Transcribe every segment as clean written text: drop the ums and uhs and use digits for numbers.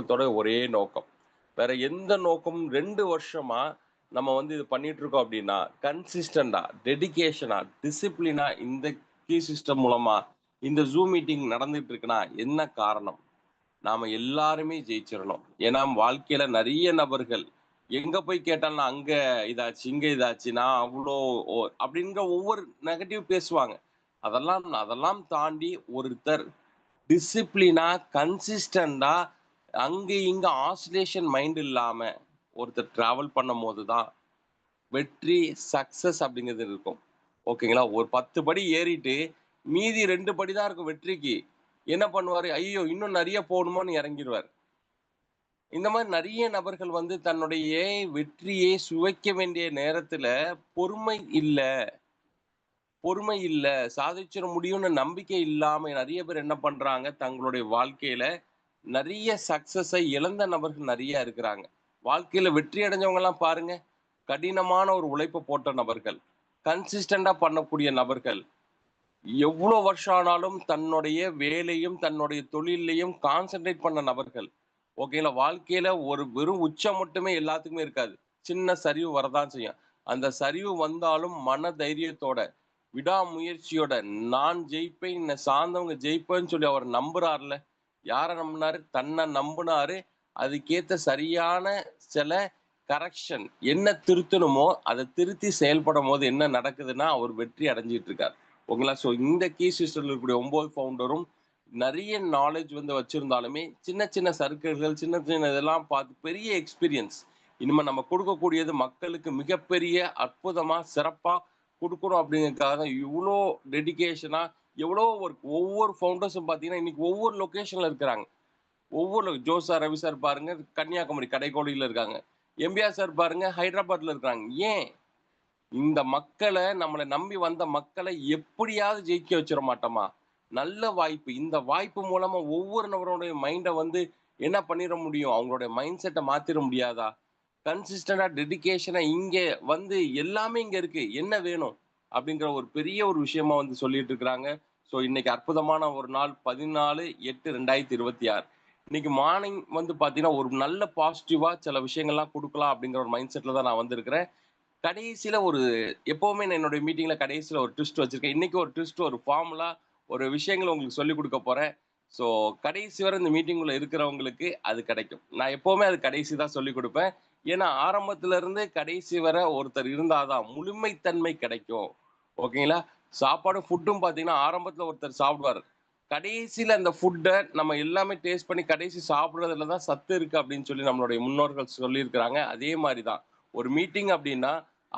நோக்கத்தோட ஒரே நோக்கம். வேற எந்த நோக்கமும் 2 வருஷமா நம்ம வந்து இது பண்ணிட்டு இருக்கோம் அப்படின்னா, கன்சிஸ்டன்ட்டா, டெடிகேஷனா, டிசிப்ளினா இந்த கீ சிஸ்டம் மூலமா இந்த Zoom மீட்டிங் நடந்துட்டு இருக்குன்னா, என்ன காரணம்? நாம எல்லாருமே ஜெயிச்சிரணும். ஏன்னா வாழ்க்கையில நெறைய நபர்கள் எங்க போய் கேட்டாலும் நான் அங்க இதாச்சு, இங்க இதாச்சு, நான் அவ்ளோ அப்படிங்கிற ஒவ்வொரு நெகட்டிவ் பேசுவாங்க. அதெல்லாம் தாண்டி ஒருத்தர் டிசிப்ளினா, கன்சிஸ்டன்ட்டா அங்க இங்க ஆசிலேஷன் மைண்ட் இல்லாம ஒருத்தர் டிராவல் பண்ணும்போது தான் வெற்றி, சக்சஸ் அப்படிங்கிறது இருக்கும். ஓகேங்களா? ஒரு 10 படி ஏறிட்டு மீதி 2 படி தான் இருக்கும் வெற்றிக்கு. என்ன பண்ணுவாரு? ஐய்யயோ! இன்னும் நெறைய போணுமோன்னு இறங்கிருவாரு. இந்த மாரி நெறைய நபர்கள் வந்து தன்னுடைய வெற்றியை சுவைக்க வேண்டிய நேரத்துல பொறுமை இல்ல, பொறுமை இல்ல, சாதிச்சிட முடியும்னு நம்பிக்கை இல்லாம நெறைய பேர் என்ன பண்றாங்க, தங்களுடைய வாழ்க்கையில நெறைய சக்சஸ இழந்த நபர்கள் நெறைய இருக்கிறாங்க. வாழ்க்கையில வெற்றி அடைஞ்சவங்கலாம் பாருங்க, கடினமான ஒரு உழைப்ப போட்ட நபர்கள், கன்சிஸ்டன்ட்டா பண்ணக்கூடிய நபர்கள், எவ்ளோ வருஷம் ஆனாலும் தன்னுடைய வேலையும், தன்னுடைய தொழில்லயும் கான்சன்ட்ரேட் பண்ண நபர்கள். ஓகேங்களா? வாழ்க்கையில ஒரு வெறும் உச்சம் மட்டுமே எல்லாத்துக்குமே இருக்காது. சின்ன சரிவு வரதான் செய்யும். அந்த சரிவு வந்தாலும் மன தைரியத்தோட, விடாமுயற்சியோட, நான் ஜெயிப்பேன், என்னை சார்ந்தவங்க ஜெயிப்பேன்னு சொல்லி அவர் நம்புறார்ல. யார நம்புனாரு? தன்ன நம்புனாரு. அதுக்கேத்த சரியான சில கரெக்ஷன் என்ன திருத்தணுமோ, அத திருத்தி செயல்படும்போது என்ன நடக்குதுன்னா, அவர் வெற்றி அடைஞ்சிட்டு இருக்கார். ஓகேங்களா? ஸோ இந்த கீ சிஸ்டம்ல இருக்கக்கூடிய 9 ஃபவுண்டரும் நெறைய நாலேட்ஜ் வந்து வச்சிருந்தாலுமே, சின்ன சின்ன சர்க்கிள்கள், சின்ன சின்ன இதெல்லாம் பார்த்து பெரிய எக்ஸ்பீரியன்ஸ். இனிமே நம்ம குடுக்கக்கூடியது மக்களுக்கு மிகப்பெரிய அற்புதமா, சிறப்பா குடுக்கணும் அப்படிங்கிறதுக்காக தான் இவ்ளோ டெடிகேஷனா, எவ்வளோ ஒர்க் ஒவ்வொரு ஃபவுண்டர்ஸும் பார்த்தீங்கன்னா, இன்னைக்கு ஒவ்வொரு லொகேஷன்ல இருக்கிறாங்க. ஒவ்வொரு ஜோஸ் சார், ரவி சார் பாருங்க கன்னியாகுமரி கடைக்கோடியில இருக்காங்க. எம்ஜிஆர் சார் பாருங்க ஹைதராபாத்ல இருக்காங்க. ஏன்? இந்த மக்கள நம்மள நம்பி வந்த மக்கள எப்படியாவது ஜெயிக்க வச்சிர மாட்டோமா? நல்ல வாய்ப்பு. இந்த வாய்ப்பு மூலமா ஒவ்வொரு நபருடைய மைண்ட வந்து என்ன பண்ணிற முடியும்? அவங்களுடைய மைண்ட் செட்ட மாத்திற முடியாதா? கன்சிஸ்டன்ட்டா, டெடிகேஷனா இங்க வந்து எல்லாமே இங்க இருக்கு. என்ன வேணும்? அப்படிங்கிற ஒரு பெரிய ஒரு விஷயமா வந்து சொல்லிட்டு இருக்கிறாங்க. ஸோ இன்னைக்கு அற்புதமான ஒரு நாள் 14/8/2026. இன்னைக்கு மார்னிங் வந்து பார்த்தீங்கன்னா, ஒரு நல்ல பாசிட்டிவா சில விஷயங்கள்லாம் குடுக்கலாம் அப்படிங்கிற ஒரு மைண்ட் செட்ல தான் நான் வந்திருக்கிறேன். கடைசியில ஒரு எப்பவுமே நான் என்னுடைய மீட்டிங்ல கடைசியில ஒரு ட்விஸ்ட் வச்சிருக்கேன். இன்னைக்கு ஒரு ட்விஸ்ட், ஒரு ஃபார்முலா, ஒரு விஷயங்கள உங்களுக்கு சொல்லிக் குடுக்க போறேன். ஸோ கடைசி வரை இந்த மீட்டிங்குள்ள இருக்கிறவங்களுக்கு அது கிடைக்கும். நான் எப்பவுமே அது கடைசி தான் சொல்லிக் குடுப்பேன். ஏன்னா, ஆரம்பத்துல இருந்து கடைசி வரை ஒருத்தர் இருந்தா தான் முழுமைத்தன்மை கிடைக்கும். ஓகேங்களா? சாப்பாடும் ஃபுட்டும் பார்த்தீங்கன்னா, ஆரம்பத்துல ஒருத்தர் சாப்பிடுவாரு. கடைசியில அந்த ஃபுட்ட நம்ம எல்லாமே டேஸ்ட் பண்ணி கடைசி சாப்பிடுறதுல தான் சத்து இருக்கு அப்படின்னு சொல்லி நம்மளுடைய முன்னோர்கள் சொல்லியிருக்கிறாங்க. அதே மாரி தான். ஒரு மீட்டிங் அப்படின்னா,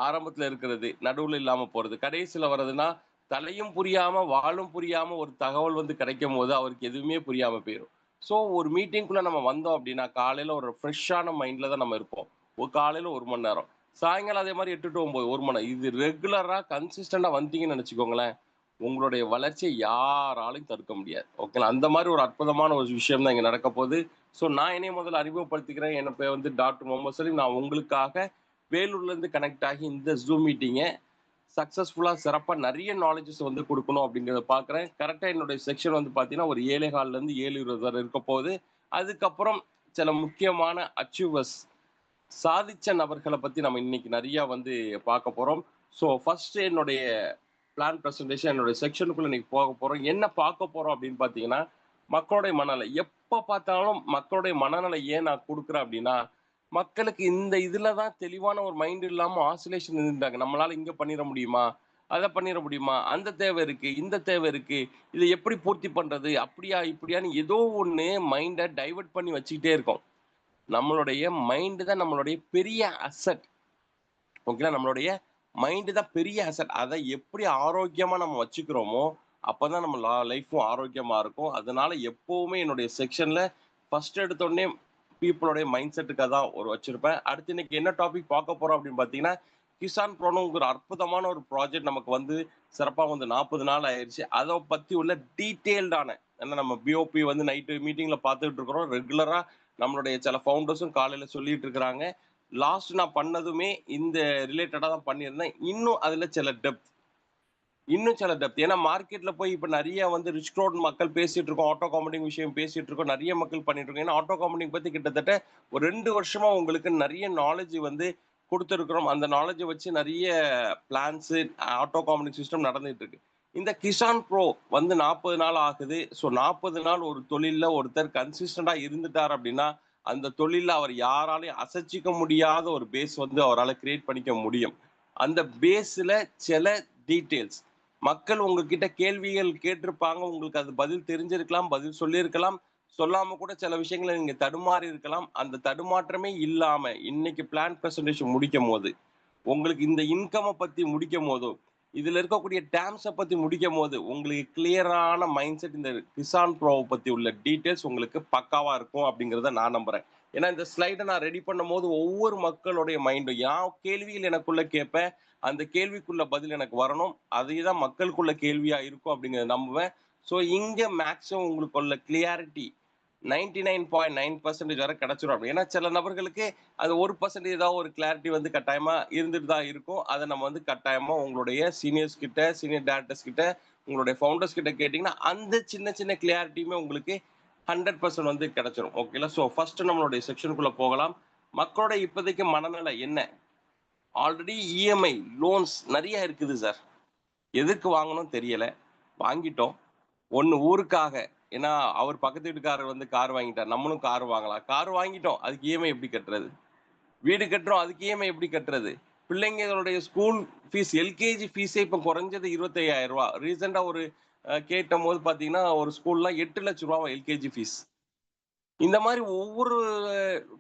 ஆரம்பத்துல இருக்கிறது, நடுவுல இல்லாம போறது, கடைசியில வர்றதுன்னா, தலையும் புரியாம, வாலும் புரியாம ஒரு தகவல் வந்து கிடைக்கும்போது, அவருக்கு எதுவுமே புரியாம போயிரும். ஸோ ஒரு மீட்டிங்க்குள்ள நம்ம வந்தோம் அப்படின்னா, காலையில ஒரு ஃப்ரெஷ்ஷான மைண்ட்ல தான் நம்ம இருப்போம். ஒரு காலையில 1 மணி நேரம். சாயங்காலம் அதே மாரி 8 டூ 9 1 மணி நேரம். இது ரெகுலரா கன்சிஸ்டன்ட்டா வந்தீங்கன்னு நெனச்சுக்கோங்களேன், உங்களுடைய வளர்ச்சிய யாராலயும் தடுக்க முடியாது. ஓகேங்களா? அந்த மாரி ஒரு அற்புதமான ஒரு விஷயம் தான் இங்க நடக்க போது. ஸோ நான் என்னைய முதல்ல அறிமுகப்படுத்திக்கிறேன். என் பேர் வந்து டாக்டர் முகமது சலீம். நான் உங்களுக்காக வேலூர்லேருந்து கனெக்ட் ஆகி இந்த Zoom மீட்டிங்க சக்ஸஸ்ஃபுல்லா சிறப்பா நெறைய நாலேட்ஜஸ் வந்து குடுக்கணும் அப்படிங்கிறத பார்க்குறேன். கரெக்ட்டா என்னுடைய செக்ஷன் வந்து பார்த்தீங்கன்னா, ஒரு 7:15லேருந்து 7:20 வரை இருக்க போது. அதுக்கப்புறம் சில முக்கியமான அச்சீவர்ஸ் சாதிச்ச நபர்கள பத்தி நம்ம இன்னைக்கு நெறையா வந்து பார்க்க போறோம். ஸோ ஃபர்ஸ்ட் என்னுடைய பிளான் பிரசன்டேஷன் என்னுடைய செக்ஷனுக்குள்ள இன்னைக்கு போக போறோம். என்ன பார்க்க போறோம் அப்படின்னு பார்த்தீங்கன்னா, மக்களுடைய மனநிலை. எப்ப பார்த்தாலும் மக்களுடைய மனநிலை ஏன் நான் குடுக்குறேன் அப்படின்னா, மக்களுக்கு இந்த இதுல தான் தெளிவான ஒரு மைண்ட் இல்லாம ஆசிலேஷன் இருந்தாங்க. நம்மளால இங்க பண்ணிற முடியுமா? அத பண்ணிற முடியுமா? அந்த தேவை இருக்கு, இந்த தேவை இருக்கு. இத எப்படி பூர்த்தி பண்றது? அப்படியா, இப்படியான்னு ஏதோ ஒண்ணு மைண்ட டைவர்ட் பண்ணி வச்சுக்கிட்டே இருக்கோம். நம்மளுடைய மைண்ட் தான் நம்மளுடைய பெரிய அசெட். ஓகேங்களா? நம்மளுடைய மைண்ட் தான் பெரிய அசெட். அத எப்படி ஆரோக்கியமா நம்ம வச்சுக்கிறோமோ, அப்பதான் நம்ம லைஃப்பும் ஆரோக்கியமா இருக்கும். அதனால எப்பவுமே என்னுடைய செக்ஷன்ல ஃபர்ஸ்ட் எடுத்தோனே பீப்பிளோட மைண்ட் செட்டுக்கு தான் ஒரு வச்சிருப்பேன். அடுத்து இன்னைக்கு என்ன டாபிக் பார்க்க போறோம் அப்படின்னு பார்த்தீங்கன்னா, கிசான் ப்ரோனோங்கிற அற்புதமான ஒரு ப்ராஜெக்ட் நமக்கு வந்து சிறப்பா வந்து 40 நாள் ஆயிருச்சு. அத பத்தி உள்ள டீட்டெயில்டான ஏன்னா நம்ம பிஓபி வந்து நைட்டு மீட்டிங்ல பார்த்துட்டு இருக்கிறோம். ரெகுலரா நம்மளுடைய சில ஃபவுண்டர்ஸும் காலையில சொல்லிட்டு இருக்கிறாங்க. லாஸ்ட் நான் பண்ணதுமே இந்த ரிலேட்டடா தான் பண்ணியிருந்தேன். இன்னும் அதுல சில டெப்த். இன்னும் சில டெப்த். ஏன்னா மார்க்கெட்ல போய் இப்ப நெறைய வந்து ரிச் க்ரௌட் மக்கள் பேசிட்டு இருக்கோம். ஆட்டோ காம்பவுண்டிங் விஷயம் பேசிட்டு இருக்கோம். நெறைய மக்கள் பண்ணிட்டு இருக்கோம். ஏன்னா ஆட்டோ காம்பவுண்டிங் பத்தி கிட்டத்தட்ட ஒரு 2 வருஷமா உங்களுக்கு நெறைய நாலேட்ஜ் வந்து குடுத்திருக்கிறோம். அந்த நாலேட்ஜ வச்சு நெறைய பிளான்ஸ், ஆட்டோ காம்பவுண்டிங் சிஸ்டம் நடந்துட்டு இருக்கு. இந்த கிசான் ப்ரோ வந்து 40 நாள் ஆகுது. ஸோ 40 நாள் ஒரு தொழில்ல ஒருத்தர் கன்சிஸ்டன்ட்டா இருந்துட்டார் அப்படின்னா, அந்த தொழில்ல அவர் யாராலயும் அசைச்சுக்க முடியாத ஒரு பேஸ் வந்து அவரால கிரியேட் பண்ணிக்க முடியும். அந்த பேஸ்ல சில டீட்டெயில்ஸ் மக்கள் உங்ககிட்ட கேள்விகள் கேட்டிருப்பாங்க. உங்களுக்கு அது பதில் தெரிஞ்சிருக்கலாம், பதில் சொல்லியிருக்கலாம். சொல்லாம கூட சில விஷயங்கள நீங்க தடுமாறி இருக்கலாம். அந்த தடுமாற்றமே இல்லாம இன்னைக்கு பிளான் பிரசன்டேஷன் முடிக்கும்போது, உங்களுக்கு இந்த இன்கம பத்தி முடிக்கும்போதோ, இதுல இருக்கக்கூடிய டேர்ம்ஸ பத்தி முடிக்கும்போது, உங்களுக்கு கிளியரான மைண்ட் செட் இந்த கிசான் ப்ரோவ பத்தி உள்ள டீட்டெயில்ஸ் உங்களுக்கு பக்காவா இருக்கும் அப்படிங்கிறத நான் நம்புறேன். ஏன்னா இந்த ஸ்லைட நான் ரெடி பண்ணும்போது ஒவ்வொரு மக்களுடைய மைண்டும் என் கேள்விகள் எனக்குள்ள கேட்பேன். அந்த கேள்விக்குள்ள பதில் எனக்கு வரணும். அதே தான் மக்களுக்குள்ள கேள்வியா இருக்கும் அப்படிங்கிறத நம்புவேன். ஸோ இங்க மேக்ஸிமம் உங்களுக்குள்ள கிளியாரிட்டி 99.9% வரை கிடைச்சிரும். அப்படி ஏன்னா சில நபர்களுக்கு அது 1% ஏதாவது ஒரு கிளாரிட்டி வந்து கட்டாயமா இருந்துட்டு தான் இருக்கும். அத நம்ம வந்து கட்டாயமா உங்களுடைய சீனியர்ஸ் கிட்ட, சீனியர் டைரக்டர்ஸ் கிட்ட, உங்களுடைய ஃபவுண்டர்ஸ் கிட்ட கேட்டீங்கன்னா, அந்த சின்ன சின்ன கிளாரிட்டியுமே உங்களுக்கு 100% வந்து கிடைச்சிரும். ஓகேங்களா? ஸோ ஃபர்ஸ்ட் நம்மளுடைய செக்ஷனுக்குள்ள போகலாம். மக்களோட இப்போதைக்கு மனநிலை என்ன? ஆல்ரெடி இஎம்ஐ, லோன்ஸ் நெறைய இருக்குது சார். எதுக்கு வாங்கணும்னு தெரியல. வாங்கிட்டோம். ஒண்ணு ஊருக்காக. ஏன்னா, அவர் பக்கத்து வீட்டுக்காரர் வந்து கார் வாங்கிட்டார். நம்மளும் கார் வாங்கலாம். கார் வாங்கிட்டோம். அதுக்கு இஎம்ஐ எப்படி கட்டுறது? வீடு கட்டுறோம். அதுக்கு இஎம்ஐ எப்படி கட்டுறது? பிள்ளைங்களுடைய ஸ்கூல் ஃபீஸ் எல்கேஜி ஃபீஸே இப்ப குறைஞ்சது ரூ. 25,000. ரீசென்ட்டா ஒரு கேட்டபோது பார்த்தீங்கன்னா, ஒரு ஸ்கூல்ல ரூ. 8,00,000 எல்கேஜி ஃபீஸ். இந்த மாரி ஒவ்வொரு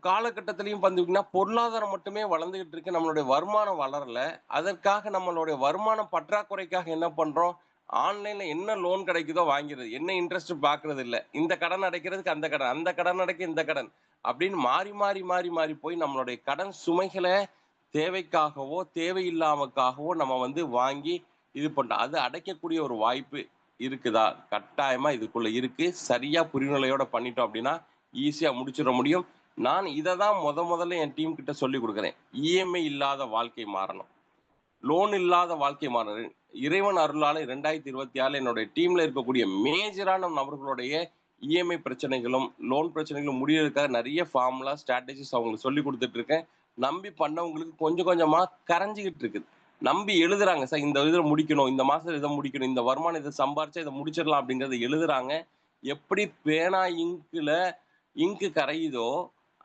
காலகட்டத்திலயும் பார்த்தீங்கன்னா, பொருளாதாரம் மட்டுமே வளர்ந்துகிட்டு இருக்கு. நம்மளுடைய வருமானம் வளரல. அதற்காக நம்மளுடைய வருமானம் பற்றாக்குறைக்காக என்ன பண்றோம்? ஆன்லைன்ல என்ன லோன் கிடைக்குதோ வாங்கிறது. என்ன இன்ட்ரெஸ்ட் பார்க்கிறது இல்ல. இந்த கடன் அடைக்கிறதுக்கு அந்த கடன், அந்த கடன் அடைக்க இந்த கடன். அப்படின்னு மாறி, மாறி, மாறி, மாறி போய் நம்மளுடைய கடன் சுமைகள தேவைக்காகவோ, தேவையில்லாமக்காகவோ நம்ம வந்து வாங்கி இது பண்றோம். அது அடைக்கக்கூடிய ஒரு வாய்ப்பு இருக்குதா? கட்டாயமா இதுக்குள்ள இருக்கு. சரியா புரிநிலையோட பண்ணிட்டோம் அப்படின்னா, ஈஸியா முடிச்சிட முடியும். நான் இத தான் முதல்ல என் டீம் கிட்ட சொல்லிக் குடுக்குறேன். இஎம்ஐ இல்லாத வாழ்க்கை மாறணும். லோன் இல்லாத வாழ்க்கை மாறணும். இறைவன் அருளால 2026 என்னுடைய டீம்ல இருக்கக்கூடிய மேஜரான நபர்களுடைய இஎம்ஐ பிரச்சனைகளும், லோன் பிரச்சனைகளும் முடியறதுக்காக நெறைய ஃபார்முலா, ஸ்ட்ராட்டஜிஸ் அவங்களுக்கு சொல்லிக் குடுத்துட்டு இருக்கேன். நம்பி பண்ணவங்களுக்கு கொஞ்சம் கொஞ்சமா கரைஞ்சுகிட்டு இருக்குது. நம்பி எழுதுறாங்க. சார் இந்த இத முடிக்கணும். இந்த மாசம் இத முடிக்கணும். இந்த வருமானம் இத சம்பாரிச்சா இத முடிச்சிடலாம் அப்படிங்கிறத எழுதுறாங்க. எப்படி பேனா இங்க் கரையுதோ,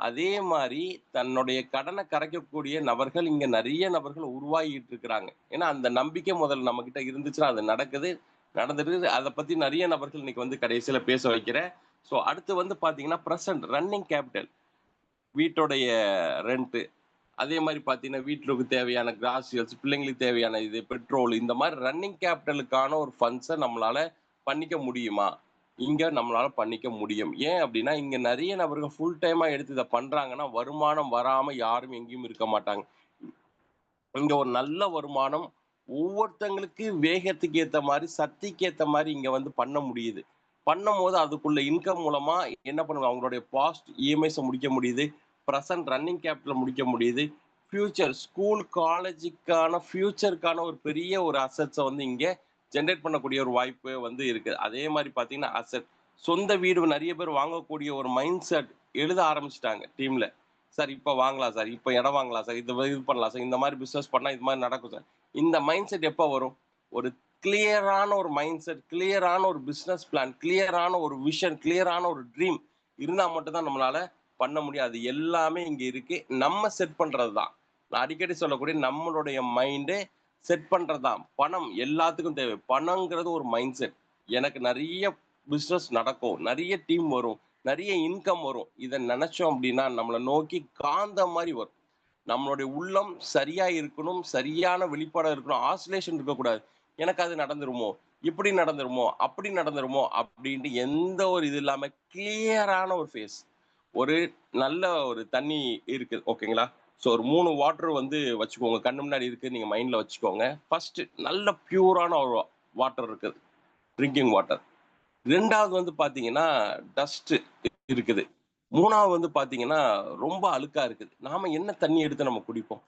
அதே மாரி தன்னுடைய கடன கரைக்கக்கூடிய நபர்கள் இங்க நெறைய நபர்கள் உருவாகிட்டு இருக்கிறாங்க. ஏன்னா, அந்த நம்பிக்கை முதல்ல நம்மகிட்ட இருந்துச்சுன்னா, அது நடக்குது. நடந்துட்டு அத பத்தி நெறைய நபர்கள் இன்னைக்கு வந்து கடைசியில பேச வைக்கிறேன். ஸோ அடுத்து வந்து பார்த்தீங்கன்னா, பிரசன்ட் ரன்னிங் கேப்பிட்டல் வீட்டோடைய ரென்ட் அதே மாரி பார்த்தீங்கன்னா, வீட்டுக்கு தேவையான கிராசரிஸ், பிள்ளைங்களுக்கு தேவையான இது பெட்ரோல் இந்த மாரி ரன்னிங் கேப்பிட்டலுக்கான ஒரு ஃபண்ட்ஸ நம்மளால பண்ணிக்க முடியுமா? இங்க நம்மளால பண்ணிக்க முடியும். ஏன் அப்டின்னா, இங்க நெறைய நபர்கள் ஃபுல் டைமா எடுத்து இத பண்றாங்கன்னா, வருமானம் வராம யாரும் எங்கேயும் இருக்க மாட்டாங்க. இங்க ஒரு நல்ல வருமானம் ஒவ்வொருத்தங்களுக்கு வேகத்துக்கு ஏத்த மாரி, சக்திக்கு ஏத்த மாரி இங்க வந்து பண்ண முடியுது. பண்ணும்போது அதுக்குள்ள இன்கம் மூலமா என்ன பண்ணுவாங்க, அவங்களுடைய பாஸ்ட் இஎம்ஐஸ முடிக்க முடியுது. பிரசன்ட் ரன்னிங் கேப்பிட்டல முடிக்க முடியுது. ஃபியூச்சர் ஸ்கூல், காலேஜுக்கான ஃபியூச்சருக்கான ஒரு பெரிய ஒரு அசெட்ஸ வந்து இங்க ஜெனரேட் பண்ணக்கூடிய ஒரு வாய்ப்பு வந்து இருக்கு. அதே மாரி பார்த்தீங்கன்னா, அசெட் சொந்த வீடு நெறைய பேர் வாங்கக்கூடிய ஒரு மைண்ட் செட் எழுத ஆரம்பிச்சுட்டாங்க டீம்ல. சார் இப்ப வாங்கலாம் சார். இப்ப இடம் வாங்கலாம் சார். இது பண்ணலாம் சார். இந்த மாரி பிசினஸ் பண்ணா இது மாரி நடக்கும் சார். இந்த மைண்ட் செட் எப்ப வரும்? ஒரு கிளியரான ஒரு மைண்ட் செட், கிளியரான ஒரு பிசினஸ் பிளான், கிளியரான ஒரு விஷன், கிளியரான ஒரு ட்ரீம் இருந்தா மட்டும் தான் நம்மளால பண்ண முடியும். அது எல்லாமே இங்க இருக்கு. நம்ம செட் பண்றது தான். நான் அடிக்கடி சொல்லக்கூடிய நம்மளுடைய மைண்டே செட் பண்றது தான். பணம் எல்லாத்துக்கும் தேவை. பணம்ங்கிறது ஒரு மைண்ட் செட். எனக்கு நெறைய பிசினஸ் நடக்கும். நெறைய டீம் வரும். நெறைய இன்கம் வரும். இத நெனைச்சோம் அப்டின்னா, நம்மள நோக்கி காந்தம் மாரி வரும். நம்மளுடைய உள்ளம் சரியா இருக்கணும். சரியான வெளிப்பாடா இருக்கணும். ஆசிலேஷன் இருக்கக்கூடாது. எனக்கு அது நடந்துருமோ? இப்படி நடந்துருமோ? அப்படி நடந்துருமோ? அப்டின்ட்டு எந்த ஒரு இது இல்லாம கிளியரான ஒரு ஃபேஸ். ஒரு நல்ல ஒரு தண்ணி இருக்கு. ஓகேங்களா? ஸோ ஒரு 3 வாட்டர் வந்து வச்சுக்கோங்க. கண்ணு முன்னாடி இருக்கு. நீங்க மைண்ட்ல வச்சுக்கோங்க. ஃபர்ஸ்ட் நல்ல பியூரான ஒரு வாட்டர் இருக்குது. Drinking water. 2வது வந்து பார்த்தீங்கன்னா, டஸ்ட் இருக்குது. 3வது வந்து பார்த்தீங்கன்னா, ரொம்ப அழுக்கா இருக்குது. நாம என்ன தண்ணி எடுத்து நம்ம குடிப்போம்?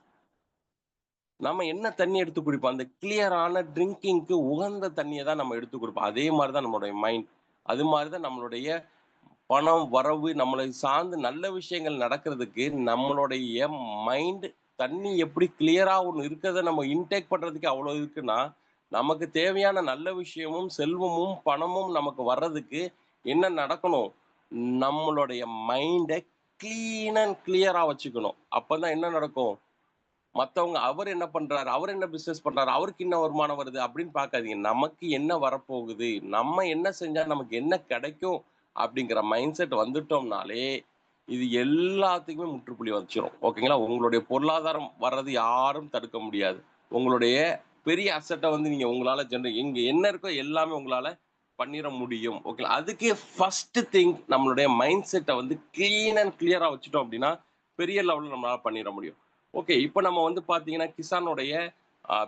நம்ம என்ன தண்ணி எடுத்து குடிப்போம்? அந்த கிளியரான ட்ரிங்கிங்க்கு உகந்த தண்ணிய தான் நம்ம எடுத்து குடிப்போம். அதே மாரி தான் நம்மளுடைய மைண்ட். அது மாரி தான் நம்மளுடைய பணம், வரவு நம்மளை சார்ந்து நல்ல விஷயங்கள் நடக்கிறதுக்கு நம்மளுடைய மைண்ட் தண்ணி எப்படி கிளியரா ஒண்ணு இருக்கிறத நம்ம இன்டேக் பண்றதுக்கு அவ்வளோ இருக்குன்னா, நமக்கு தேவையான நல்ல விஷயமும், செல்வமும், பணமும் நமக்கு வர்றதுக்கு என்ன நடக்கணும்? நம்மளுடைய மைண்ட கிளீன் அண்ட் கிளியரா வச்சுக்கணும். அப்பதான் என்ன நடக்கும்? மத்தவங்க அவர் என்ன பண்றாரு? அவர் என்ன பிசினஸ் பண்றாரு? அவருக்கு என்ன வருமானம் வருது? அப்படின்னு பார்க்காதீங்க. நமக்கு என்ன வரப்போகுது? நம்ம என்ன செஞ்சா நமக்கு என்ன கிடைக்கும்? அப்படிங்கிற மைண்ட் செட் வந்துட்டோம்னாலே, இது எல்லாத்துக்குமே முற்றுப்புள்ளி வச்சுரும். ஓகேங்களா? உங்களுடைய பொருளாதாரம் வர்றது யாரும் தடுக்க முடியாது. உங்களுடைய பெரிய அசெட்ட வந்து நீங்க உங்களால இங்க என்ன இருக்கோ எல்லாமே உங்களால பண்ணிற முடியும். ஓகேங்களா? அதுக்கு ஃபர்ஸ்ட் திங் நம்மளுடைய மைண்ட் செட்ட வந்து கிளீன் அண்ட் கிளியரா வச்சுட்டோம் அப்படின்னா, பெரிய லெவல்ல நம்மளால பண்ணிற முடியும். ஓகே. இப்ப நம்ம வந்து பார்த்தீங்கன்னா, கிசானுடைய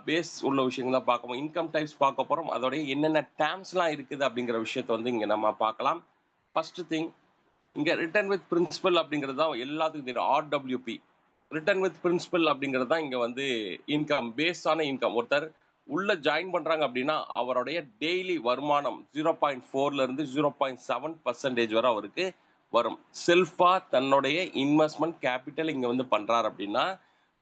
பேஸ் உள்ள விஷயங்கள் தான் பார்க்க போறோம். இன்கம் டைப்ஸ் பார்க்க போறோம். அதோடைய என்னென்ன டேர்ம்ஸ்லாம் இருக்குது அப்படிங்கிற விஷயத்த வந்து இங்க நம்ம பார்க்கலாம். ஃபர்ஸ்ட் திங் இங்க ரிட்டர்ன் வித் பிரின்சிபல் அப்படிங்கிறது தான் எல்லாத்துக்கும் தெரியும். ஆர்டபிள்யூபி. ரிட்டர்ன் வித் பிரின்சிபல் அப்படிங்கிறது தான் இங்க வந்து இன்கம் பேஸ்டான இன்கம். ஒருத்தர் உள்ள ஜாயின் பண்றாங்க அப்படின்னா, அவருடைய டெய்லி வருமானம் 0.4ல இருந்து 0.7% வரை அவருக்கு வரும். செல்ஃபா தன்னுடைய இன்வெஸ்ட்மென்ட் கேபிட்டல் இங்க வந்து பண்றாரு அப்படின்னா,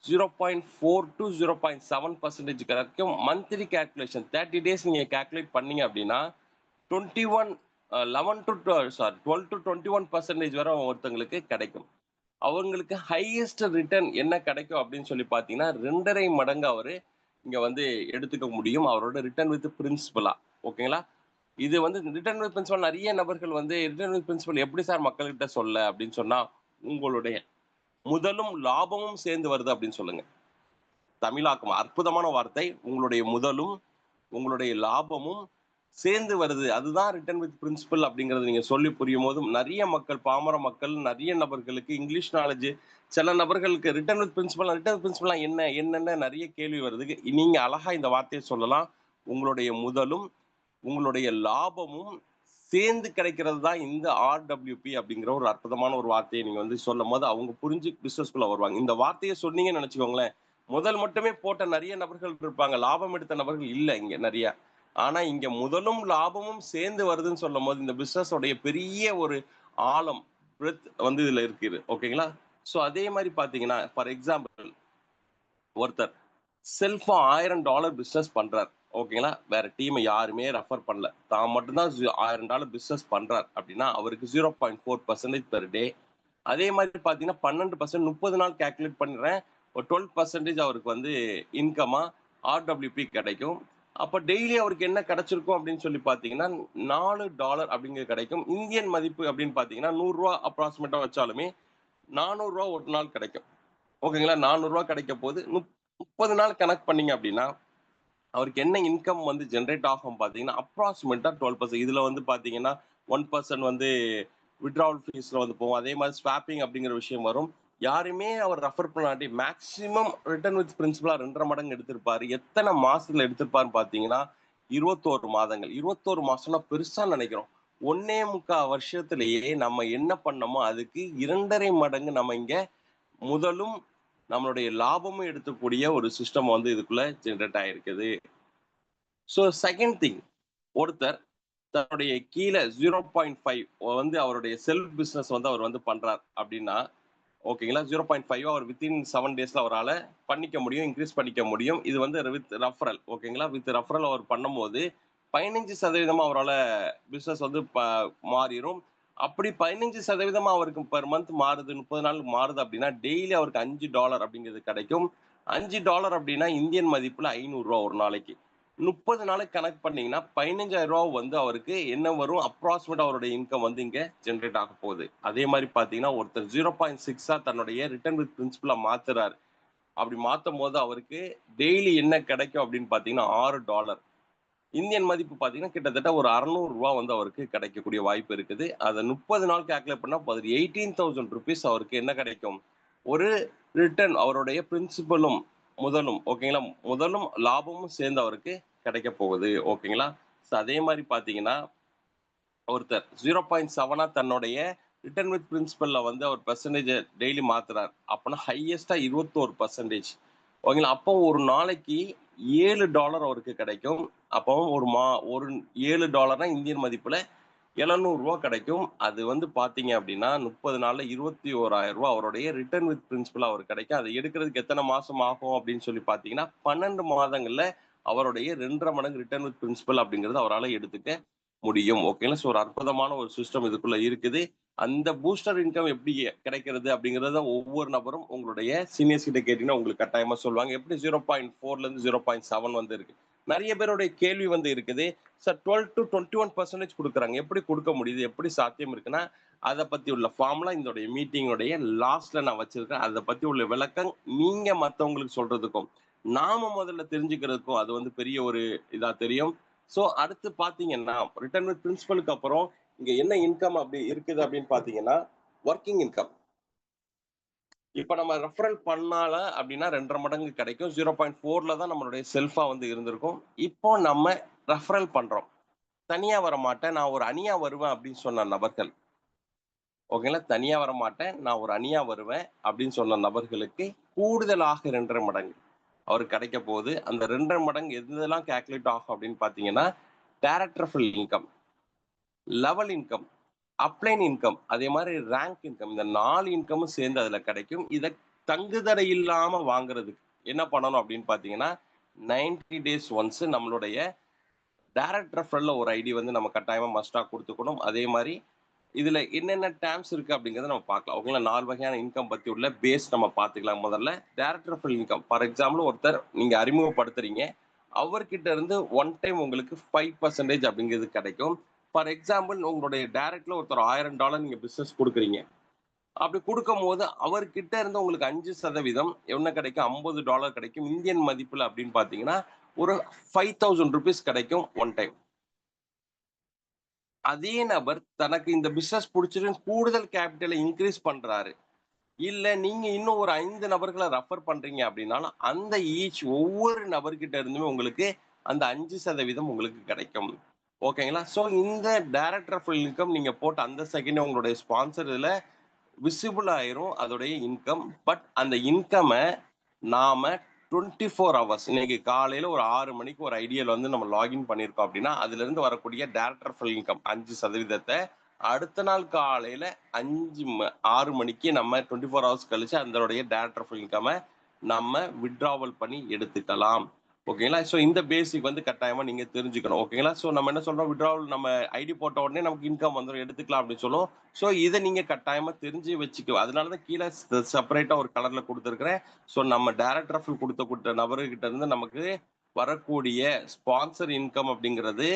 0.4 டூ 0.7% வரைக்கும் மந்த்லி கால்குலேஷன் 30 டேஸ் நீங்க கால்குலேட் பண்ணீங்க அப்படின்னா, 21 11 டு 12 டு 21% வரை ஒருத்தங்களுக்கு கிடைக்கும். அவங்களுக்கு ஹையஸ்ட் ரிட்டர்ன் என்ன கிடைக்கும் அப்படின்னு சொல்லி பார்த்தீங்கன்னா, 2.5 மடங்கு அவரு இங்க வந்து எடுத்துக்க முடியும். அவரோட ரிட்டர்ன் வித் பிரின்சிபலா. ஓகேங்களா? இது வந்து ரிட்டர்ன் வித் பிரின்சிபல் நெறைய நபர்கள் வந்து ரிட்டர்ன் வித் பிரின்சிபல் எப்படி சார் மக்கள்கிட்ட சொல்ல அப்படின்னு சொன்னா, உங்களுடைய முதலும் லாபமும் சேர்ந்து வருது அப்படின்னு சொல்லுங்க. தமிழாக்கம் அற்புதமான வார்த்தை. உங்களுடைய முதலும், உங்களுடைய லாபமும் சேர்ந்து வருது. அதுதான் ரிட்டர்ன் வித் பிரின்சிபல் அப்படிங்கிறத நீங்க சொல்லி புரியும்போது, நெறைய மக்கள், பாமர மக்கள், நெறைய நபர்களுக்கு இங்கிலீஷ் நாலேட்ஜ் சில நபர்களுக்கு ரிட்டர்ன் வித் பிரின்சிபல்னா என்ன? என்னன்னு நெறைய கேள்வி வருது. நீங்க அழகா இந்த வார்த்தைய சொல்லலாம். உங்களுடைய முதலும், உங்களுடைய லாபமும் சேர்ந்து கிடைக்கிறது தான் இந்த ஆர்டபிள்யூபி அப்படிங்கிற ஒரு அற்புதமான ஒரு வார்த்தைய நீங்க வந்து சொல்லும்போது, அவங்க புரிஞ்சு பிசினஸ்குள்ள வருவாங்க. இந்த வார்த்தைய சொன்னீங்கன்னு நெனச்சுக்கோங்களேன், முதல் மட்டுமே போட்ட நெறைய நபர்கள் இருப்பாங்க. லாபம் எடுத்த நபர்கள் இல்ல இங்க நெறைய. ஆனா இங்க முதலும், லாபமும் சேர்ந்து வருதுன்னு சொல்லும்போது, இந்த பிசினஸ் உடைய பெரிய ஒரு ஆழம், பிரெத் வந்து இதுல இருக்குது. ஓகேங்களா? சோ அதே மாரி பார்த்தீங்கன்னா, ஃபார் எக்ஸாம்பிள் ஒருத்தர் செல்ஃபா $1000 பிசினஸ் பண்றார். ஓகேங்களா? வேற டீம யாருமே ரெஃபர் பண்ணல. தான் மட்டும் தான் $1000 பிசினஸ் பண்றார் அப்படின்னா, அவருக்கு 0.4% பெர் டே. அதே மாதிரி பார்த்தீங்கன்னா, 12% 30 நாள் கால்குலேட் பண்றேன். ஒரு 12% அவருக்கு வந்து இன்கமா ஆர்டபிள்யூபி கிடைக்கும். அப்ப டெய்லி அவருக்கு என்ன கிடைச்சிருக்கும் அப்படின்னு சொல்லி பார்த்தீங்கன்னா, $4 அப்படிங்கிறது கிடைக்கும். இந்தியன் மதிப்பு அப்படின்னு பார்த்தீங்கன்னா, ரூ. 100 அப்ராக்ஸிமேட்டா வச்சாலுமே, ரூ. 400 ஒரு நாள் கிடைக்கும். ஓகேங்களா? ரூ. 400 கிடைக்கப்போது 30 நாள் கணக்கு பண்ணீங்க அப்படின்னா, அவருக்கு என்ன இன்கம் வந்து ஜெனரேட் ஆகும் பார்த்தீங்கன்னா, அப்ராக்ஸிமேட்டா 12%. இதுல வந்து பார்த்தீங்கன்னா, 1% வந்து வித்ட்ராவல் ஃபீஸ்ல வந்து போகும். அதே மாரி ஸ்வாப்பிங் அப்படிங்கிற விஷயம் வரும். யாருமே அவர் ரெஃபர் பண்ணாட்டி மேக்ஸிமம் ரிட்டர்ன் வித் பிரின்சிபலா 2 1/2 மடங்கு எடுத்திருப்பாரு. எத்தன மாசத்துல எடுத்திருப்பாருன்னு பார்த்தீங்கன்னா, 21 மாதங்கள். 21 மாசம்னா பெருசா நெனைக்கிறோம். 1 1/4 வருஷத்திலேயே நம்ம என்ன பண்ணோமோ, அதுக்கு 2 1/2 மடங்கு நம்ம இங்க முதலும் நம்மளுடைய லாபமும் எடுக்கக்கூடிய ஒரு சிஸ்டம் வந்து இதுக்குள்ள ஜெனரேட் ஆயிருக்குது. ஸோ செகண்ட் திங் ஒருத்தர் தன்னுடைய கீழ 0.5 வந்து அவருடைய செல்ஃப் பிசினஸ் வந்து அவர் வந்து பண்றார் அப்படின்னா, ஓகேங்களா? 0.5 அவர் வித்தின் 7 டேஸ்ல அவரால பண்ணிக்க முடியும். இன்கிரீஸ் பண்ணிக்க முடியும். இது வந்து வித் ரெஃபரல் ஓகேங்களா? வித் ரெஃபரல் அவர் பண்ணும்போது 15% அவரால பிசினஸ் வந்து மாறிரும். அப்படி 15% அவருக்கு பெர் மந்த் மாறுது, 30 நாளுக்கு மாறுது அப்படின்னா, டெய்லி அவருக்கு $5 அப்படிங்கிறது கிடைக்கும். $5 அப்படின்னா இந்தியன் மதிப்புல ரூ. 500 ஒரு நாளைக்கு. 30 நாளைக்கு கணக்கு பண்ணீங்கன்னா, ரூ. 15,000 வந்து அவருக்கு என்ன வரும்? அப்ராக்ஸிமேட்டா அவருடைய இன்கம் வந்து இங்க ஜெனரேட் ஆகப் போகுது. அதே மாரி பார்த்தீங்கன்னா, ஒருத்தர் 0.6 தன்னுடைய ரிட்டர்ன் வித் பிரின்சிபலா மாத்துறாரு. அப்படி மாத்தும்போது அவருக்கு டெய்லி என்ன கிடைக்கும் அப்படின்னு பார்த்தீங்கன்னா, $6 இந்தியன் மதிப்பு பார்த்தீங்கன்னா, கிட்டத்தட்ட ஒரு ரூ. 600 வந்து அவருக்கு கிடைக்கக்கூடிய வாய்ப்பு இருக்குது. அத 30 நாள் கால்குலேட் பண்ணா அது ₹18,000 அவருக்கு என்ன கிடைக்கும்? ஒரு ரிட்டர்ன் அவருடைய பிரின்சிபலும், முதலும் ஓகேங்களா? முதலும், லாபமும் சேர்ந்து அவருக்கு கிடைக்கப் போகுது. ஓகேங்களா? ஸோ அதே மாரி பார்த்தீங்கன்னா, ஒருத்தர் 0.7 தன்னுடைய ரிட்டர்ன் வித் பிரின்சிபல்ல வந்து அவர் பெர்சன்டேஜ் டெய்லி மாத்துறார். அப்பன்னா ஹையஸ்ட்டா 21% ஓகேங்களா? அப்போ ஒரு நாளைக்கு $7 அவருக்கு கிடைக்கும். அப்போ ஒரு $7 இந்தியன் மதிப்புல ரூ. 700 கிடைக்கும். அது வந்து பார்த்தீங்க அப்படின்னா, 30 நாள்ல ரூ. 21,000 அவருடைய ரிட்டர்ன் வித் பிரின்சிபல் அவருக்கு கிடைக்கும். அத எடுக்கிறதுக்கு எத்தன மாசம் ஆகும் அப்படின்னு சொல்லி பார்த்தீங்கன்னா, 12 மாதங்கள்ல அவருடைய 2 1/2 மடங்கு ரிட்டர்ன் வித் பிரின்சிபல் அப்படிங்கிறது அவரால எடுத்துக்க முடியும். ஓகேங்களா? ஸோ ஒரு அற்புதமான ஒரு சிஸ்டம் இதுக்குள்ள இருக்குது. அந்த பூஸ்டர் இன்கம் எப்படி கிடைக்கிறது அப்படிங்கிறத ஒவ்வொரு நபரும் உங்களுடைய சீனியர்ஸ் கிட்ட கேட்டீங்கன்னா உங்களுக்கு கட்டாயமா சொல்லுவாங்க. எப்படி 0.4லேருந்து 0.7 வந்து இருக்கு. நெறைய பேருடைய கேள்வி வந்து இருக்குது. சார் 12-21% குடுக்குறாங்க. எப்படி குடுக்க முடியுது? எப்படி சாத்தியம் இருக்குன்னா, அத பத்தி உள்ள ஃபார்முலா இதோடைய மீட்டிங்குடைய லாஸ்ட்ல நான் வச்சிருக்கேன். அத பத்தி உள்ள விளக்கம் நீங்க மத்தவங்களுக்கு சொல்றதுக்கும், நாம முதல்ல தெரிஞ்சுக்கிறதுக்கும் அது வந்து பெரிய ஒரு இதா தெரியும். ஸோ அடுத்து பார்த்தீங்கன்னா, ரிட்டர்ன் வித் பிரின்சிபலுக்கு அப்புறம் இங்க என்ன இன்கம் அப்படி இருக்குது அப்படின்னு பார்த்தீங்கன்னா, வொர்க்கிங் இன்கம். இப்ப நம்ம ரெஃபரல் பண்ணால அப்படின்னா 2 1/2 மடங்கு கிடைக்கும். 0.4ல தான் நம்மளுடைய செல்ஃபா வந்து இருந்திருக்கும். இப்போ நம்ம ரெஃபரல் பண்றோம். தனியா வரமாட்டேன். நான் ஒரு அணியா வருவேன் அப்படின்னு சொன்ன நபர்கள். ஓகேங்களா? தனியா வரமாட்டேன். நான் ஒரு அணியா வருவேன் அப்படின்னு சொன்ன நபர்களுக்கு கூடுதலாக 2 1/2 மடங்கு அவருக்கு கிடைக்க போகுது. அந்த 2 1/2 மடங்கு எதெல்லாம் கால்குலேட் ஆகும் அப்படின்னு பார்த்தீங்கன்னா, direct referral income, level income, upline income, அதே மாரி ரேங்க் இன்கம். இந்த 4 இன்கமும் சேர்ந்து அதுல கிடைக்கும். இத தங்குதடை இல்லாம வாங்குறதுக்கு என்ன பண்ணணும் அப்படின்னு பார்த்தீங்கன்னா, 90 டேஸ் ஒன்ஸ் நம்மளுடைய டைரக்ட் ரெஃபரல்ல ஒரு ஐடி வந்து நம்ம கட்டாயமா மஸ்ட்டா குடுத்துக்கணும். அதே மாரி இதுல என்னென்ன டேர்ம்ஸ் இருக்கு அப்படிங்கிறத நம்ம பார்க்கலாம். ஓகேங்களா? 4 வகையான இன்கம் பத்தி உள்ள பேஸ் நம்ம பார்த்துக்கலாம் முதல்ல. Direct referral income. For example ஒருத்தர் நீங்க அறிமுகப்படுத்துறீங்க. அவர்கிட்ட இருந்து ஒன் டைம் உங்களுக்கு 5% அப்படிங்கிறது கிடைக்கும். ஃபார் எக்ஸாம்பிள் உங்களுடைய டைரக்ட்ல ஒருத்தர் $1000 நீங்க பிசினஸ் குடுக்குறீங்க. அப்படி குடுக்கும்போது அவர்கிட்ட இருந்து உங்களுக்கு 5% என்ன கிடைக்கும்? $50 கிடைக்கும். இந்தியன் மதிப்புல அப்படின்னு பார்த்தீங்கன்னா, ஒரு ₹5000 கிடைக்கும் ஒன் டைம். அதே நபர் தனக்கு இந்த பிசினஸ் புடிச்சிருக்குன்னு கூடுதல் கேப்பிட்டல இன்கிரீஸ் பண்றாரு. இல்ல நீங்க இன்னும் ஒரு 5 நபர்கள ரெஃபர் பண்றீங்க அப்படின்னாலும், அந்த ஒவ்வொரு நபர்கிட்ட இருந்துமே உங்களுக்கு அந்த 5% உங்களுக்கு கிடைக்கும். ஓகேங்களா? ஸோ இந்த டைரக்ட் ரெஃபரல் இன்கம் நீங்க போட்ட அந்த செகண்டே உங்களுடைய ஸ்பான்சர் இதுல விசிபிள் ஆயிரும் அதோடைய இன்கம். பட் அந்த இன்கம நாம 24 ஹவர்ஸ் இன்னைக்கு காலையில ஒரு 6 மணிக்கு ஒரு ஐடியால வந்து நம்ம லாகின் பண்ணியிருக்கோம் அப்படின்னா, அதிலிருந்து வரக்கூடிய டைரக்ட் ரெஃபரல் இன்கம் 5% அடுத்த நாள் காலையில 6 மணிக்கு நம்ம 24 ஹவர்ஸ் கழிச்சு அதனுடைய டைரக்ட் ரெஃபரல் இன்கம நம்ம வித்ட்ராவல் பண்ணி எடுத்துக்கலாம். ஓகேங்களா? ஸோ இந்த பேசிக் வந்து கட்டாயமா நீங்க தெரிஞ்சுக்கணும். ஓகேங்களா? ஸோ நம்ம என்ன சொல்றோம் வித்ட்ராவல் நம்ம ஐடி போட்ட உடனே நமக்கு இன்கம் வந்துரும் எடுத்துக்கலாம் அப்படின்னு சொல்லுவோம். ஸோ இத நீங்க கட்டாயமா தெரிஞ்சு வச்சுக்க அதனால தான் கீழ செப்பரேட்டா ஒரு கலர்ல குடுத்துருக்கிறேன். ஸோ நம்ம டைரக்ட் ரெஃபரல் குடுத்த நபர்கிட்ட இருந்து நமக்கு வரக்கூடிய ஸ்பான்சர் இன்கம் அப்படிங்கிறது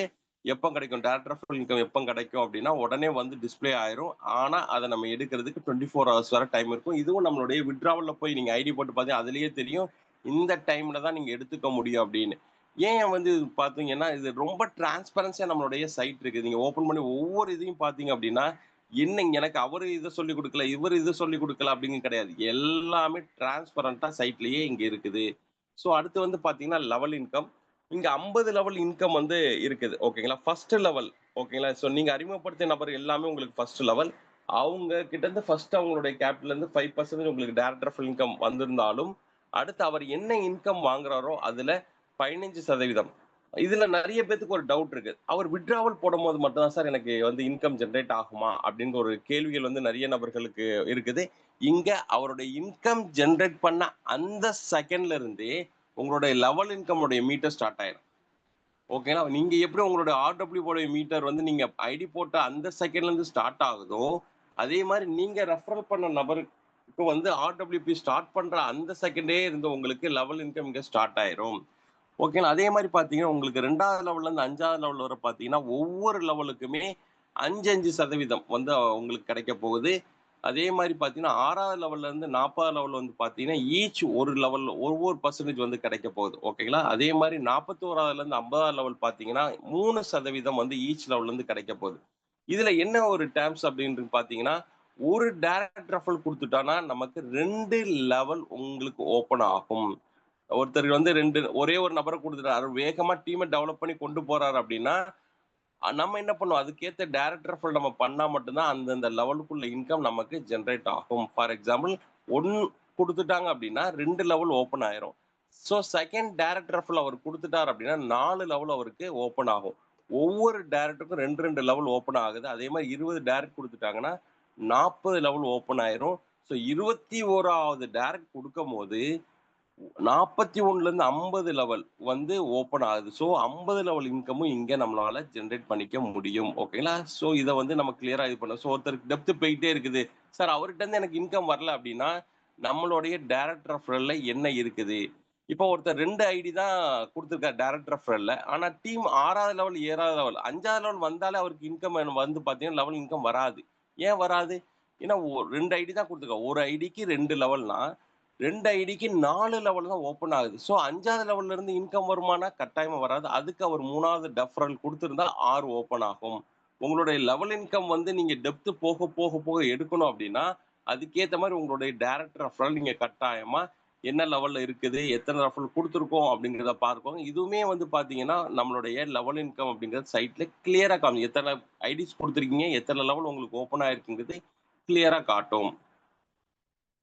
எப்ப கிடைக்கும்? டைரக்ட் ரெஃபரல் இன்கம் எப்ப கிடைக்கும் அப்படின்னா, உடனே வந்து டிஸ்ப்ளே ஆயிரும். ஆனா, அத நம்ம எடுக்கிறதுக்கு 24 ஹவர்ஸ் வரை டைம் இருக்கும். இதுவும் நம்மளுடைய வித்ட்ராவல்ல போய் நீங்க ஐடி போட்டு பார்த்தீங்கன்னா, அதிலேயே தெரியும். இந்த டைம்ல தான் நீங்க எடுத்துக்க முடியும் அப்படின்னு. ஏன் வந்து பார்த்தீங்கன்னா, இது ரொம்ப டிரான்ஸ்பரன்சியா நம்மளுடைய சைட் இருக்கு. நீங்க ஓப்பன் பண்ணி ஒவ்வொரு இதையும் பார்த்தீங்க அப்படின்னா, என்ன எனக்கு அவரு இத சொல்லிக் குடுக்கல, இவரு இத சொல்லிக் குடுக்கல அப்படின்னு கிடையாது. எல்லாமே டிரான்ஸ்பரன்ட்டா சைட்லயே இங்க இருக்குது. ஸோ அடுத்து வந்து பார்த்தீங்கன்னா, லெவல் இன்கம். இங்க 50 லெவல் இன்கம் வந்து இருக்குது. ஓகேங்களா? ஃபர்ஸ்ட் லெவல் ஓகேங்களா? ஸோ நீங்க அறிமுகப்படுத்திய நபர் எல்லாமே உங்களுக்கு ஃபர்ஸ்ட் லெவல். அவங்க கிட்ட இருந்து ஃபர்ஸ்ட் அவங்களுடைய கேப்பிட்டல்ல இருந்து 5% உங்களுக்கு டைரக்ட் ரெஃபரல் இன்கம் வந்திருந்தாலும், அடுத்து அவர் என்ன இன்கம் வாங்குறாரோ, அதுல 15% இதுல நெறைய பேத்துக்கு ஒரு டவுட் இருக்கு. அவர் வித்ட்ராவல் போடும்போது மட்டும் தான் சார் எனக்கு வந்து இன்கம் ஜெனரேட் ஆகுமா? அப்படின்ற ஒரு கேள்விகள் வந்து நெறைய நபர்களுக்கு இருக்குது. இங்க அவருடைய இன்கம் ஜெனரேட் பண்ண அந்த செகண்ட்ல இருந்தே உங்களுடைய லெவல் இன்கம் உடைய மீட்டர் ஸ்டார்ட் ஆயிரும். ஓகேங்களா? நீங்க எப்படி உங்களுடைய ஆர்டபிள்யூ உடைய மீட்டர் வந்து நீங்க ஐடி போட்ட அந்த செகண்ட்ல இருந்து ஸ்டார்ட் ஆகுதோ, அதே மாரி நீங்க ரெஃபரல் பண்ண நபருக்கு வந்து ஆர்டபிள்யூபி ஸ்டார்ட் பண்ற அந்த செகண்டே இருந்து உங்களுக்கு லெவல் இன்கம் இங்க ஸ்டார்ட் ஆயிரும். ஓகேங்களா? அதே மாரி பார்த்தீங்கன்னா, உங்களுக்கு 2வது லெவல்ல இருந்து 5வது லெவல் வர பார்த்தீங்கன்னா, ஒவ்வொரு லெவலுக்குமே 5, 5% வந்து உங்களுக்கு கிடைக்க போகுது. அதே மாரி பார்த்தீங்கன்னா, 6வது லெவல்ல இருந்து 40வது லெவல் வந்து பார்த்தீங்கன்னா, ஒரு லெவல் ஒவ்வொரு பெர்சன்டேஜ் வந்து கிடைக்க போகுது. ஓகேங்களா? அதே மாரி 41வதுல இருந்து 50வது லெவல் பார்த்தீங்கன்னா, 3% வந்து லெவல்ல இருந்து கிடைக்க போகுது. இதுல என்ன ஒரு டெர்ம்ஸ் அப்படின்னு பார்த்தீங்கன்னா, ஒரு டைரக்ட் ரெஃபரல் குடுத்துட்டோம்னா, நமக்கு 2 லெவல் உங்களுக்கு ஓப்பன் ஆகும். ஒருத்தருக்கு வந்து ஒரே ஒரு நபர குடுத்துட்டாரு. வேகமா டீம டெவலப் பண்ணி கொண்டு போறாரு அப்டின்னா, நம்ம என்ன பண்ணுவோம்? அதுக்கேத்த டைரக்ட் ரெஃபரல் நம்ம பண்ணா மட்டும் தான் அந்தந்த லெவலுக்குள்ள இன்கம் நமக்கு ஜெனரேட் ஆகும். ஃபார் எக்ஸாம்பிள் 1 குடுத்துட்டாங்க அப்டின்னா, 2 லெவல் ஓப்பன் ஆயிரும். ஸோ செகண்ட் டைரக்டர் ரெஃபரல் அவர் குடுத்துட்டார் அப்படின்னா 4 லெவல் அவருக்கு ஓப்பன் ஆகும். ஒவ்வொரு டைரக்டருக்கும் 2 லெவல் ஓப்பன் ஆகுது. அதே மாரி 20 டைரக்ட் குடுத்துட்டாங்கன்னா, 40 லெவல் ஓப்பன் ஆயிரும். ஸோ 21வது டைரக்ட் குடுக்கும்போது 41லேருந்து 50 லெவல் வந்து ஓப்பன் ஆகுது. ஸோ 50 லெவல் இன்கமும் இங்க நம்மளால ஜெனரேட் பண்ணிக்க முடியும். ஓகேங்களா? ஸோ இத வந்து நம்ம கிளியரா இது பண்ணலாம். ஸோ ஒருத்தருக்கு டெப்த் போயிட்டே இருக்குது. சார் அவர்ட்ட இருந்து எனக்கு இன்கம் வரல அப்படின்னா, நம்மளுடைய டைரக்ட் ரெஃபரல்ல என்ன இருக்குது? இப்போ ஒருத்தர் 2 ஐடி தான் குடுத்துருக்காரு டைரக்ட் ரெஃபரல்ல. ஆனா டீம் 6வது லெவல், 7வது லெவல், 5வது லெவல் வந்தாலே அவருக்கு இன்கம் வந்து பார்த்தீங்கன்னா, லெவல் இன்கம் வராது. ஏன் வராது? ஏன்னா 2 ஐடி தான் குடுத்துருக்கான். ஒரு ஐடிக்கு 2 லெவல்னா 2 ஐடிக்கு 4 லெவல் தான் ஓப்பன் ஆகுது. ஸோ 5வது லெவல்ல இருந்து இன்கம் வருமானா? கட்டாயமா வராது. அதுக்கு அவர் 3வது டெஃபரல் குடுத்திருந்தா 6 ஓப்பன் ஆகும். உங்களுடைய லெவல் இன்கம் வந்து நீங்க டெப்த் போக, போக, போக எடுக்கணும் அப்டின்னா, அதுக்கேத்த மாரி உங்களுடைய டைரக்ட் ரெஃபரல் நீங்க கட்டாயமா என்ன லெவல்ல இருக்குது, எத்தன ரெஃபரல் குடுத்துருக்கோம் அப்டிங்கிறத பார்க்கோங்க. இதுவுமே வந்து பார்த்தீங்கன்னா, நம்மளுடைய லெவல் இன்கம் அப்டிங்கிறது சைட்ல கிளியரா காமிக்கும். எத்தன ஐடிஸ் குடுத்துருக்கீங்க, எத்தன லெவல் உங்களுக்கு ஓப்பன் ஆயிருக்குங்கிறது கிளியரா காட்டும்.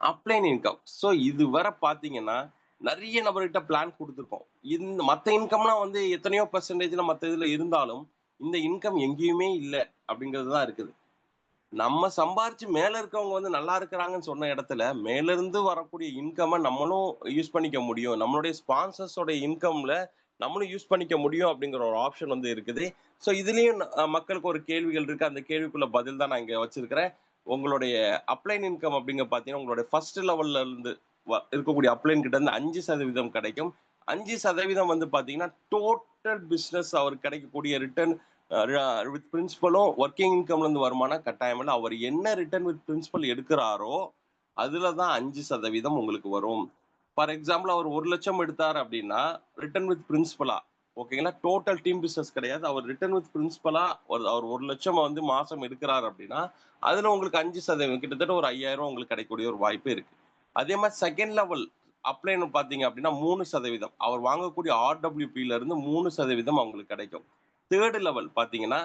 அப்ளைன் இன்கம். ஸோ இதுவரை பார்த்தீங்கன்னா, நெறைய நபர்கிட்ட பிளான் குடுத்துருக்கோம். இந்த மத்த இன்கம்லாம் வந்து எத்தனையோ பெர்சன்டேஜ்ல மத்த இதுல இருந்தாலும், இந்த இன்கம் எங்கேயுமே இல்ல அப்படிங்கிறது தான் இருக்குது. நம்ம சம்பாரிச்சு மேல இருக்கவங்க வந்து நல்லா இருக்கிறாங்கன்னு சொன்ன இடத்துல, மேல இருந்து வரக்கூடிய இன்கம நம்மளும் யூஸ் பண்ணிக்க முடியும். நம்மளுடைய ஸ்பான்சர்ஸோட இன்கம்ல நம்மளும் யூஸ் பண்ணிக்க முடியும் அப்படிங்கிற ஒரு ஆப்ஷன் வந்து இருக்குது. ஸோ இதுலயும் மக்களுக்கு ஒரு கேள்விகள் இருக்கு. அந்த கேள்விக்குள்ள பதில் தான் நான் இங்க வச்சிருக்கிறேன். உங்களுடைய அப்ளைன் இன்கம் அப்படிங்க பார்த்தீங்கன்னா, உங்களுடைய ஃபர்ஸ்ட் லெவல்ல இருந்து இருக்கக்கூடிய அப்ளைன் கிட்ட இருந்து 5% கிடைக்கும். 5% வந்து பார்த்தீங்கன்னா, டோட்டல் பிசினஸ் அவருக்கு கிடைக்கக்கூடிய ரிட்டர்ன் வித் பிரின்சிபலும் ஒர்க்கிங் இன்கம்ல இருந்து வருமானா கட்டாயம் இல்ல. அவர் என்ன ரிட்டர்ன் வித் பிரின்சிபல் எடுக்கிறாரோ, அதுல தான் 5% உங்களுக்கு வரும். ஃபார் எக்ஸாம்பிள் அவர் 1,00,000 எடுத்தார் அப்படின்னா, ரிட்டர்ன் வித் பிரின்சிபலா ஓகேங்களா? டோட்டல் டீம் பிசினஸ் கிடையாது. அவர் ரிட்டர்ன் வித் பிரின்சிபலா அவர் 1,00,000 வந்து மாசம் எடுக்கிறார் அப்படின்னா, அதுல உங்களுக்கு 5% கிட்டத்தட்ட ஒரு 5,000 உங்களுக்கு கிடைக்கக்கூடிய ஒரு வாய்ப்பு இருக்கு. அதே மாரி செகண்ட் லெவல் அப்ளைன்னு பார்த்தீங்க அப்படின்னா 3% அவர் வாங்கக்கூடிய ஆர்டபிள்யூபில இருந்து 3% அவங்களுக்கு கிடைக்கும். தேர்ட் லெவல் பார்த்தீங்கன்னா,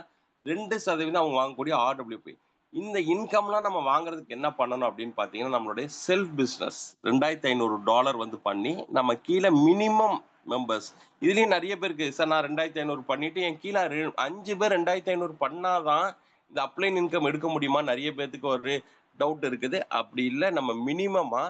2% அவங்க வாங்கக்கூடிய ஆர்டபிள்யூபி. இந்த இன்கம்லாம் நம்ம வாங்குறதுக்கு என்ன பண்ணணும் அப்படின்னு பார்த்தீங்கன்னா, நம்மளுடைய செல்ஃப் பிசினஸ் $2,500 வந்து பண்ணி, நம்ம கீழ மினிமம் மெம்பர்ஸ் இதுலயும் நெறைய பேருக்கு, சார் நான் 2,500 பண்ணிட்டு என் கீழ 5 பேர் 2,500 பண்ணா தான் இந்த அப்ளைன் இன்கம் எடுக்க முடியுமா? நெறைய பேத்துக்கு ஒரு டவுட் இருக்குது. அப்படி இல்ல நம்ம மினிமமா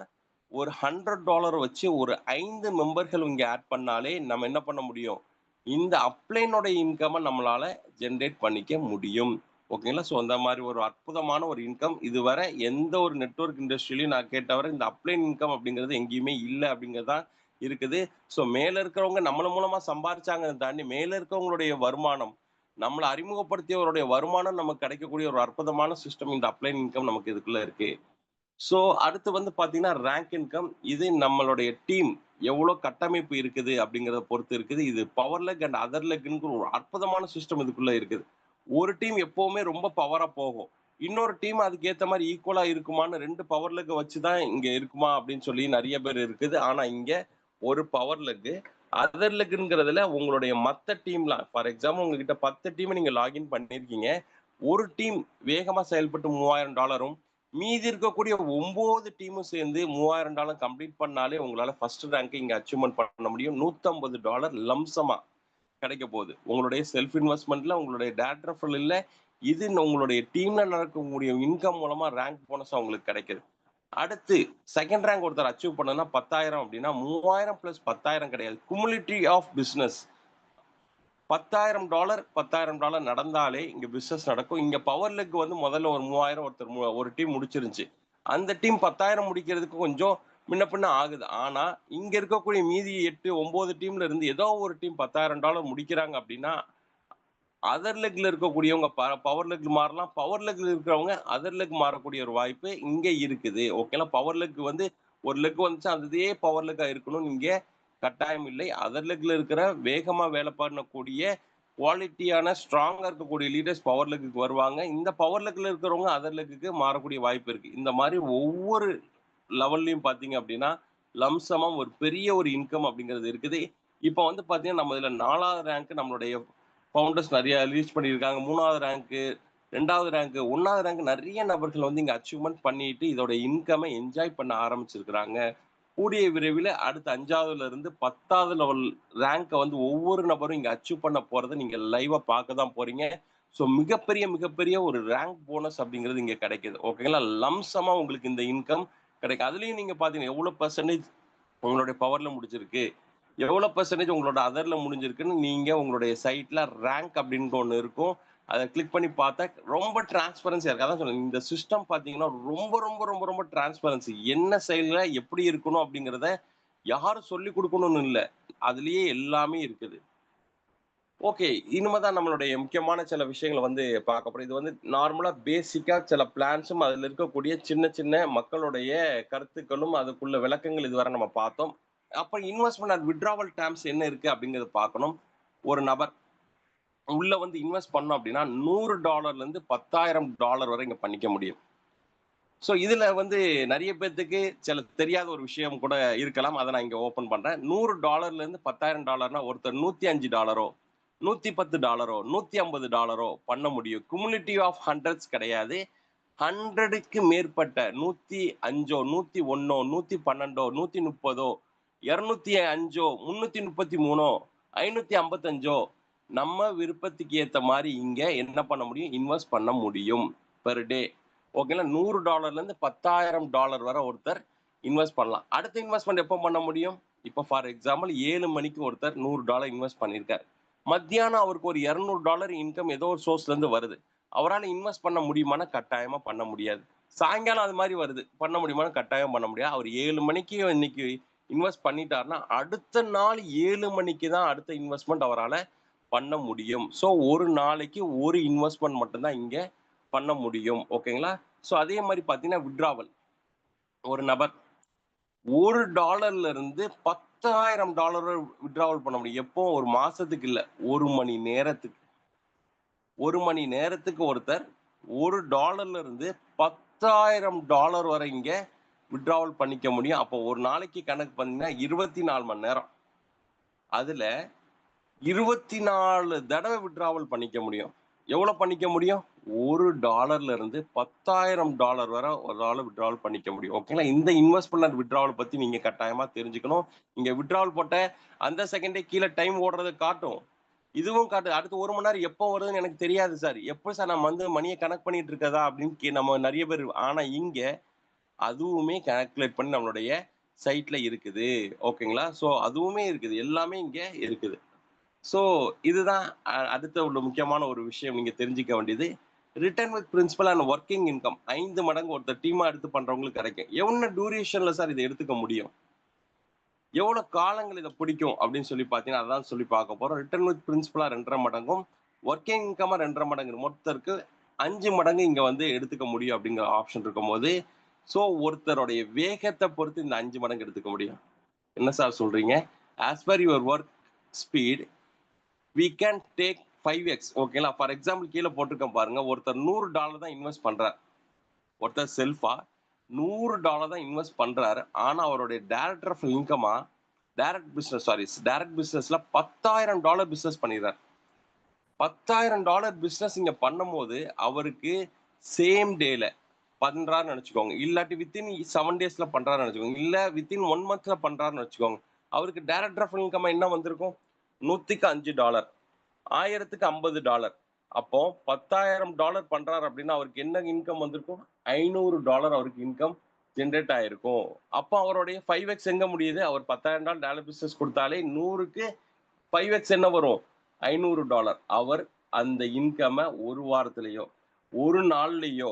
ஒரு $100 வச்சு ஒரு 5 மெம்பர்கள் இங்க ஆட் பண்ணாலே நம்ம என்ன பண்ண முடியும்? இந்த அப்ளைனோட இன்கம நம்மளால ஜெனரேட் பண்ணிக்க முடியும். ஓகேங்களா? ஸோ அந்த மாரி ஒரு அற்புதமான ஒரு இன்கம் இதுவரை எந்த ஒரு நெட்வொர்க் இண்டஸ்ட்ரியிலயும் நான் கேட்டவரை இந்த அப்ளைன் இன்கம் அப்படிங்கிறது எங்கேயுமே இல்ல அப்படிங்கிறது தான் இருக்குது. ஸோ மேல இருக்கிறவங்க நம்மள மூலமா சம்பாரிச்சாங்கன்னு தாண்டி மேல இருக்கிறவங்களுடைய வருமானம், நம்மள அறிமுகப்படுத்தியவருடைய வருமானம் நமக்கு கிடைக்கக்கூடிய ஒரு அற்புதமான சிஸ்டம் இந்த அப்ளைன் இன்கம் நமக்கு இதுக்குள்ள இருக்கு. ஸோ அடுத்து வந்து பார்த்தீங்கன்னா, ரேங்க் இன்கம். இது நம்மளுடைய டீம் எவ்வளோ கட்டமைப்பு இருக்குது அப்படிங்கிறத பொறுத்து இருக்குது. இது பவர் லெக் அண்ட் அதர் லெக்ன்னு ஒரு அற்புதமான சிஸ்டம் இதுக்குள்ள இருக்குது. ஒரு டீம் எப்பவுமே ரொம்ப பவரா போகும். இன்னொரு டீம் அதுக்கு ஏத்த மாரி ஈக்குவலா இருக்குமான்னு 2 பவர் லெக்க வச்சு தான் இங்க இருக்குமா அப்படின்னு சொல்லி நெறைய பேர் இருக்குது. ஆனா இங்க ஒரு பவர் லெக், அதர் லெக்ங்கிறதுல உங்களுடைய மத்த டீம்லாம் ஃபார் எக்ஸாம்பிள் உங்ககிட்ட 10 டீம் நீங்க லாகின் பண்ணியிருக்கீங்க. ஒரு டீம் வேகமா செயல்பட்டு $3,000 மீதி இருக்கக்கூடிய 9 டீமும் சேர்ந்து $3,000 கம்ப்ளீட் பண்ணாலே உங்களால ஃபர்ஸ்ட் ரேங்க் இங்க அச்சீவ்மென்ட் பண்ண முடியும். $150 லம்சமா கிடைக்க போகுது. உங்களுடைய செல்ஃப் இன்வெஸ்ட்மென்ட்ல உங்களுடைய டைரக்ட் ரெஃபரல் இல்ல. இது உங்களுடைய டீம்ல நடக்கக்கூடிய இன்கம் மூலமா ரேங்க் போனஸா உங்களுக்கு கிடைக்குது. அடுத்து செகண்ட் ரேங்க் ஒருத்தர் அச்சீவ் பண்ணனும்னா 10,000 அப்படின்னா 3,000 பிளஸ் 10,000 கிடையாது. குமுலேட்டிவ் ஆஃப் பிசினஸ் $10,000 $10,000 நடந்தாலே இங்க பிசினஸ் நடக்கும். இங்க பவர் லெக் வந்து முதல்ல ஒரு 3,000 ஒரு டீம் முடிச்சிருந்துச்சு. அந்த டீம் 10,000 முடிக்கிறதுக்கு கொஞ்சம் முன்ன பின்ன ஆகுது. ஆனா, இங்க இருக்கக்கூடிய மீதி 8, 9 டீம்ல இருந்து ஏதோ ஒரு டீம் $10,000 முடிக்கிறாங்க அப்படின்னா, அதர் லெக்ல இருக்கக்கூடியவங்க பவர் லெக் மாறலாம். பவர் லெக்ல இருக்கிறவங்க அதர் லெக் மாறக்கூடிய ஒரு வாய்ப்பு இங்க இருக்குது. ஓகேங்களா? பவர் லெக் வந்து ஒரு லெக் வந்துச்சு அதே பவர் லெக்கா இருக்கணும்னு இங்க கட்டாயம் இல்லை. அதர் லெக்ல இருக்கிற வேகமா வேலை பண்ணக்கூடிய குவாலிட்டியான ஸ்ட்ராங்கா இருக்கக்கூடிய லீடர்ஸ் பவர் லெக்குக்கு வருவாங்க. இந்த பவர் லெக்ல இருக்கிறவங்க அதர் லெக்குக்கு மாறக்கூடிய வாய்ப்பு இருக்கு. இந்த மாரி ஒவ்வொரு லெவல்லயும் பார்த்தீங்க அப்படின்னா, லம்சமா ஒரு பெரிய ஒரு இன்கம் அப்படிங்கிறது இருக்குது. இப்ப வந்து பார்த்தீங்கன்னா, நம்ம இதுல 4வது ரேங்க் நம்மளுடைய ஃபவுண்டர்ஸ் நெறைய ரீச் பண்ணியிருக்காங்க. 3வது ரேங்க்கு, 2வது ரேங்க்கு, 1வது ரேங்க் நெறைய நபர்கள் வந்து இங்க அச்சீவ்மென்ட் பண்ணிட்டு இதோட இன்கம என்ஜாய் பண்ண ஆரம்பிச்சிருக்கிறாங்க. கூடிய விரைவில் அடுத்த 5வதுல இருந்து 10வது லெவல் ரேங்கை வந்து ஒவ்வொரு நபரும் இங்க அச்சீவ் பண்ண போறத நீங்க லைவா பார்க்க தான் போறீங்க. ஸோ மிகப்பெரிய மிகப்பெரிய ஒரு ரேங்க் போனஸ் அப்படிங்கிறது இங்க கிடைக்குது. ஓகேங்களா? லம்சமா உங்களுக்கு இந்த இன்கம் கிடைக்கும். அதுலயும் நீங்க பார்த்தீங்கன்னா எவ்வளவு பெர்சன்டேஜ் உங்களுடைய பவர்ல முடிஞ்சிருக்கு, எவ்வளவு பெர்சன்டேஜ் உங்களோட அதர்ல முடிஞ்சிருக்குன்னு நீங்க உங்களுடைய சைட்ல ரேங்க் அப்படின்னு ஒண்ணு இருக்கும். அத கிளிக் பண்ணி பார்த்தா ரொம்ப டிரான்ஸ்பரன்சியா இருக்கு. அதான் சொன்னேன். இந்த சிஸ்டம் பார்த்தீங்கன்னா ரொம்ப ரொம்ப ரொம்ப ரொம்ப டிரான்ஸ்பரன்சி. என்ன செயல்ல எப்படி இருக்கணும் அப்படிங்கிறத யாரும் சொல்லிக் குடுக்கணும்னு இல்ல. அதிலேயே எல்லாமே இருக்குது. ஓகே. இனிமே தான் நம்மளுடைய முக்கியமான சில விஷயங்கள வந்து பார்க்க போறோம். இது வந்து நார்மலா பேசிக்கா சில பிளான்ஸும் அதில இருக்கக்கூடிய சின்ன சின்ன மக்களுடைய கருத்துக்களும், அதுக்குள்ள விளக்கங்கள் இதுவரை நம்ம பார்த்தோம். அப்ப இன்வெஸ்ட்மென்ட் அண்ட் வித்ட்ராவல் டெர்ம்ஸ் என்ன இருக்கு அப்படிங்கிறத பார்க்கணும். ஒரு நபர் உள்ள வந்து இன்வெஸ்ட் பண்ணோம் அப்படின்னா $100லேருந்து $10,000 வரை இங்க பண்ணிக்க முடியும். ஸோ இதுல வந்து நெறைய பேத்துக்கு சில தெரியாத ஒரு விஷயம் கூட இருக்கலாம். அத நான் இங்க ஓப்பன் பண்றேன். $100லேருந்து $10,000 ஒருத்தர் $105 $110 $150 பண்ண முடியும். குமுலேட்டிவ் ஆஃப் ஹண்ட்ரட்ஸ் கிடையாது. 100க்கு மேற்பட்ட 105 101 112 130 205 333 555 நம்ம விருப்பத்துக்கு ஏத்த மாரி இங்க என்ன பண்ண முடியும்? இன்வெஸ்ட் பண்ண முடியும். Per day. ஓகேங்களா? $100லேருந்து $10,000 வரை ஒருத்தர் இன்வெஸ்ட் பண்ணலாம். அடுத்த இன்வெஸ்ட்மென்ட் எப்போ பண்ண முடியும்? இப்போ ஃபார் எக்ஸாம்பிள் 7 மணிக்கு ஒருத்தர் $100 இன்வெஸ்ட் பண்ணியிருக்காரு. மத்தியானம் அவருக்கு ஒரு $200 இன்கம் ஏதோ ஒரு சோர்ஸ்ல இருந்து வருது. அவரால இன்வெஸ்ட் பண்ண முடியுமான்னா கட்டாயமா பண்ண முடியாது. சாயங்காலம் அது மாரி வருது. பண்ண முடியுமான்னா கட்டாயம் பண்ண முடியாது. அவர் 7 மணிக்கு இன்னைக்கு இன்வெஸ்ட் பண்ணிட்டாருன்னா, அடுத்த நாள் 7 மணிக்கு தான் அடுத்த இன்வெஸ்ட்மென்ட் அவரால பண்ண முடியும். ஸோ ஒரு நாளைக்கு ஒரு இன்வெஸ்ட்மென்ட் மட்டும் தான் இங்க பண்ண முடியும். ஓகேங்களா? ஸோ அதே மாரி பார்த்தீங்கன்னா வித்ட்ராவல். ஒரு நபர் $1 இருந்து $10,000 வித்ட்ராவல் பண்ண முடியும். எப்போ? ஒரு மாசத்துக்கு இல்ல. 1 மணி நேரத்துக்கு. 1 மணி நேரத்துக்கு ஒருத்தர் $1 இருந்து $10,000 வரை இங்க வித்ட்ராவல் பண்ணிக்க முடியும். அப்போ ஒரு நாளைக்கு கணக்கு பண்ணீங்கன்னா 24 மணி நேரம். அதுல 24 தடவை வித்ட்ராவல் பண்ணிக்க முடியும். எவ்வளவு பண்ணிக்க முடியும்? $1 இருந்து $10,000 வரை ஒரு ஆளு வித்ட்ராவல் பண்ணிக்க முடியும். ஓகேங்களா? இந்த இன்வெஸ்ட்மென்ட் அண்ட் வித்ட்ராவல் பத்தி நீங்க கட்டாயமா தெரிஞ்சுக்கணும். இங்க வித்ட்ராவல் போட்ட அந்த செகண்டே கீழ டைம் ஓடுறத காட்டும். இதுவும் காட்டுது. அடுத்து 1 மணி நேரம் எப்போ வருதுன்னு எனக்கு தெரியாது சார். எப்ப சார் நம்ம வந்து மணிய கணக்கு பண்ணிட்டு இருக்கதா அப்படின்னு நம்ம நெறைய பேர் ஆனா இங்க அதுவுமே கால்குலேட் பண்ணி நம்மளுடைய சைட்ல இருக்குது. ஓகேங்களா? ஸோ அதுவுமே இருக்குது. எல்லாமே இங்க இருக்குது. ஸோ இதுதான் அடுத்த ஒரு முக்கியமான ஒரு விஷயம் நீங்க தெரிஞ்சுக்க வேண்டியது. Return with principal and working income 5 மடங்கு ஒருத்தர் டீமா எடுத்து பண்றவங்களுக்கு கிடைக்கும். என்ன டியூரேஷன்ல சார் இத எடுத்துக்க முடியும்? எவ்வளவு காலங்கள் இத பிடிக்கும் அப்படின்னு சொல்லி பார்த்தீங்கன்னா, அதான் சொல்லி பார்க்க போறோம். ரிட்டர்ன் வித் பிரின்சிபலா 2 1/2 மடங்கும், வொர்க்கிங் இன்கமா 2 1/2 மடங்கு. மொத்தருக்கு 5 மடங்கு இங்க வந்து எடுத்துக்க முடியும் அப்படிங்கிற ஆப்ஷன் இருக்கும்போது, ஸோ ஒருத்தருடைய வேகத்த பொறுத்து இந்த 5 மடங்கு எடுத்துக்க முடியும். என்ன சார் சொல்றீங்க? As per your work speed we can take 5x. ஓகேங்களா? ஃபார் எக்ஸாம்பிள் கீழ போட்டிருக்கேன் பாருங்க. ஒருத்தர் $100 தான் இன்வெஸ்ட் பண்றார். ஒருத்தர் செல்ஃபா $100 தான் இன்வெஸ்ட் பண்றாரு. ஆனா அவருடைய டைரக்டர் ஆஃப் இன்கமா டைரக்ட் பிசினஸ்ல $10,000 பிசினஸ் பண்ணிடுறாரு. $10,000 பிசினஸ் இங்க பண்ணும்போது அவருக்கு சேம் டேல பண்றாருன்னு நினைச்சுக்கோங்க. இல்லாட்டி வித்தின் 7 டேஸ்ல பண்றாருன்னு நினைச்சுக்கோங்க. இல்ல வித்தின் 1 மந்த்ல பண்றாருன்னு வச்சுக்கோங்க. அவருக்கு டைரக்டர் ஆஃப் இன்கம் என்ன வந்திருக்கும்? 100க்கு $5 1000க்கு $50. அப்போ $10,000 பண்றாரு அப்படின்னா அவருக்கு என்ன இன்கம் வந்திருக்கும்? $500 அவருக்கு இன்கம் ஜெனரேட் ஆயிருக்கும். அப்போ அவருடைய 5x எங்க முடியுது? அவர் $10,000 பிசினஸ் கொடுத்தாலே 100க்கு 5x என்ன வரும்? $500. அவர் அந்த இன்கம ஒரு வாரத்திலேயோ, ஒரு நாள்லயோ,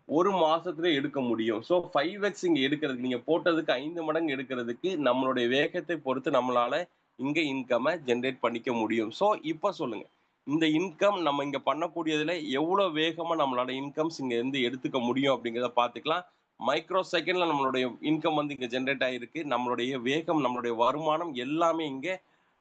ஒரு மாசத்திலயோ எடுக்க முடியும். ஸோ 5x இங்க எடுக்கிறதுக்கு நீங்க போட்டதுக்கு 5 மடங்கு எடுக்கிறதுக்கு நம்மளுடைய வேகத்தை பொறுத்து நம்மளால இங்க இன்கம ஜெனரேட் பண்ணிக்க முடியும். ஸோ இப்ப சொல்லுங்க. இந்த இன்கம் நம்ம இங்க பண்ணக்கூடியதுல எவ்வளவு வேகமா நம்மளால இன்கம்ஸ் இங்க இருந்து எடுத்துக்க முடியும் அப்படிங்கிறத பார்த்துக்கலாம். மைக்ரோ செகண்ட்ல நம்மளுடைய இன்கம் வந்து இங்க ஜெனரேட் ஆயிருக்கு. நம்மளுடைய வேகம், நம்மளுடைய வருமானம் எல்லாமே இங்க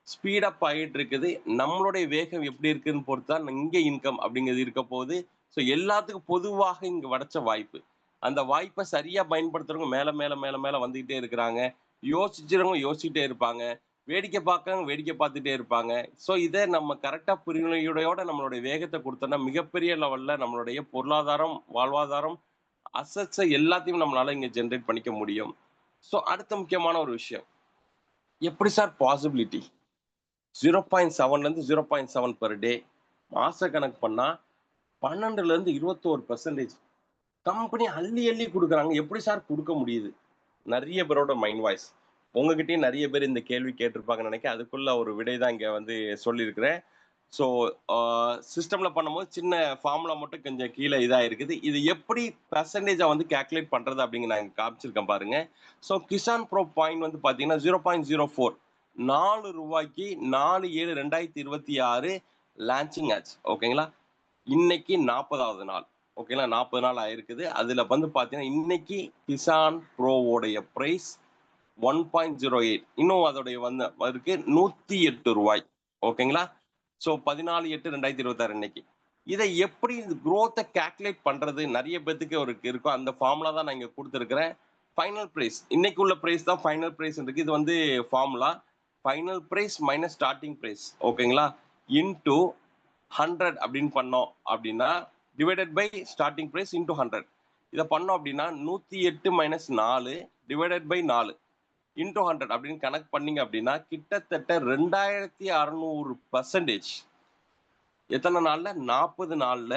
ஸ்பீட் அப் ஆகிட்டு இருக்குது. நம்மளுடைய வேகம் எப்படி இருக்குன்னு பொறுத்து தான் இங்க இன்கம் அப்படிங்கிறது இருக்க போகுது. ஸோ எல்லாத்துக்கும் பொதுவாக இங்க கிடைச்ச வாய்ப்பு. அந்த வாய்ப்பை சரியா பயன்படுத்துறவங்க மேல மேல மேல மேல வந்துகிட்டே இருக்கிறாங்க. யோசிக்கிறவங்க யோசிச்சுட்டே இருப்பாங்க. வேடிக்கை பார்க்கறவங்க வேடிக்கை பார்த்துட்டே இருப்பாங்க. ஸோ இதை நம்ம கரெக்டா புரியுரையோட நம்மளுடைய வேகத்தை கொடுத்தோம்னா மிகப்பெரிய லெவல்ல நம்மளுடைய பொருளாதாரம், வாழ்வாதாரம், அசட்ஸை எல்லாத்தையும் நம்மளால இங்க ஜெனரேட் பண்ணிக்க முடியும். ஸோ அடுத்த முக்கியமான ஒரு விஷயம், எப்படி சார் பாசிபிலிட்டி 0.7லேருந்து 0.7 பெர் டே மாச கணக்கு பண்ணா 12லேருந்து 21% கம்பெனி அள்ளி அள்ளி கொடுக்குறாங்க. எப்படி சார் கொடுக்க முடியுது? நிறைய பேரோட மைண்ட் வாய்ஸ். உங்ககிட்டயும் நிறைய பேர் இந்த கேள்வி கேட்டிருப்பாங்கன்னு நினைக்கிறேன். அதுக்குள்ள ஒரு விடை தான் இங்க வந்து சொல்லியிருக்கிறேன். ஸோ சிஸ்டம்ல பண்ணும்போது சின்ன ஃபார்முலா மட்டும் கொஞ்சம் கீழே இதாக இருக்குது. இது எப்படி பெர்சன்டேஜா வந்து கால்குலேட் பண்றது அப்படிங்க நான் இங்க காமிச்சிருக்கேன் பாருங்க. ஸோ கிசான் ப்ரோ பாயிண்ட் வந்து பார்த்தீங்கன்னா 0.04 ரூபாய்க்கு 4/7/2026 லான்ச்சிங் ஆச்சு. ஓகேங்களா? இன்னைக்கு 40வது நாள். ஓகேங்களா? 40 நாள் ஆயிருக்குது. அதுல வந்து பார்த்தீங்கன்னா இன்னைக்கு கிசான் ப்ரோவோடைய பிரைஸ் 1.08 இன்னும் அதோடைய வந்து இருக்கு 108 ரூபாய். ஓகேங்களா? ஸோ 14/8/2026 இன்னைக்கு. இதை எப்படி குரோத்தை கால்குலேட் பண்றது நிறைய பேத்துக்கு ஒரு இருக்கும். அந்த ஃபார்முலா தான் நான் இங்க கொடுத்துருக்கிறேன். ஃபைனல் பிரைஸ் இன்னைக்கு உள்ள பிரைஸ் தான் ஃபைனல் பிரைஸ் இருக்கு. இது வந்து formula final price minus starting price. ஓகேங்களா? இன்டூ 100 அப்படின்னு பண்ணோம் அப்படின்னா divided by starting price into 100. இதை பண்ணோம் அப்படின்னா 108 மைனஸ் 4 டிவைடட் பை 4 இன்டூ 100 அப்படின்னு கணக்கு பண்ணீங்க அப்படின்னா கிட்டத்தட்ட 2600% எத்தனை நாள்ல 40 நாள்ல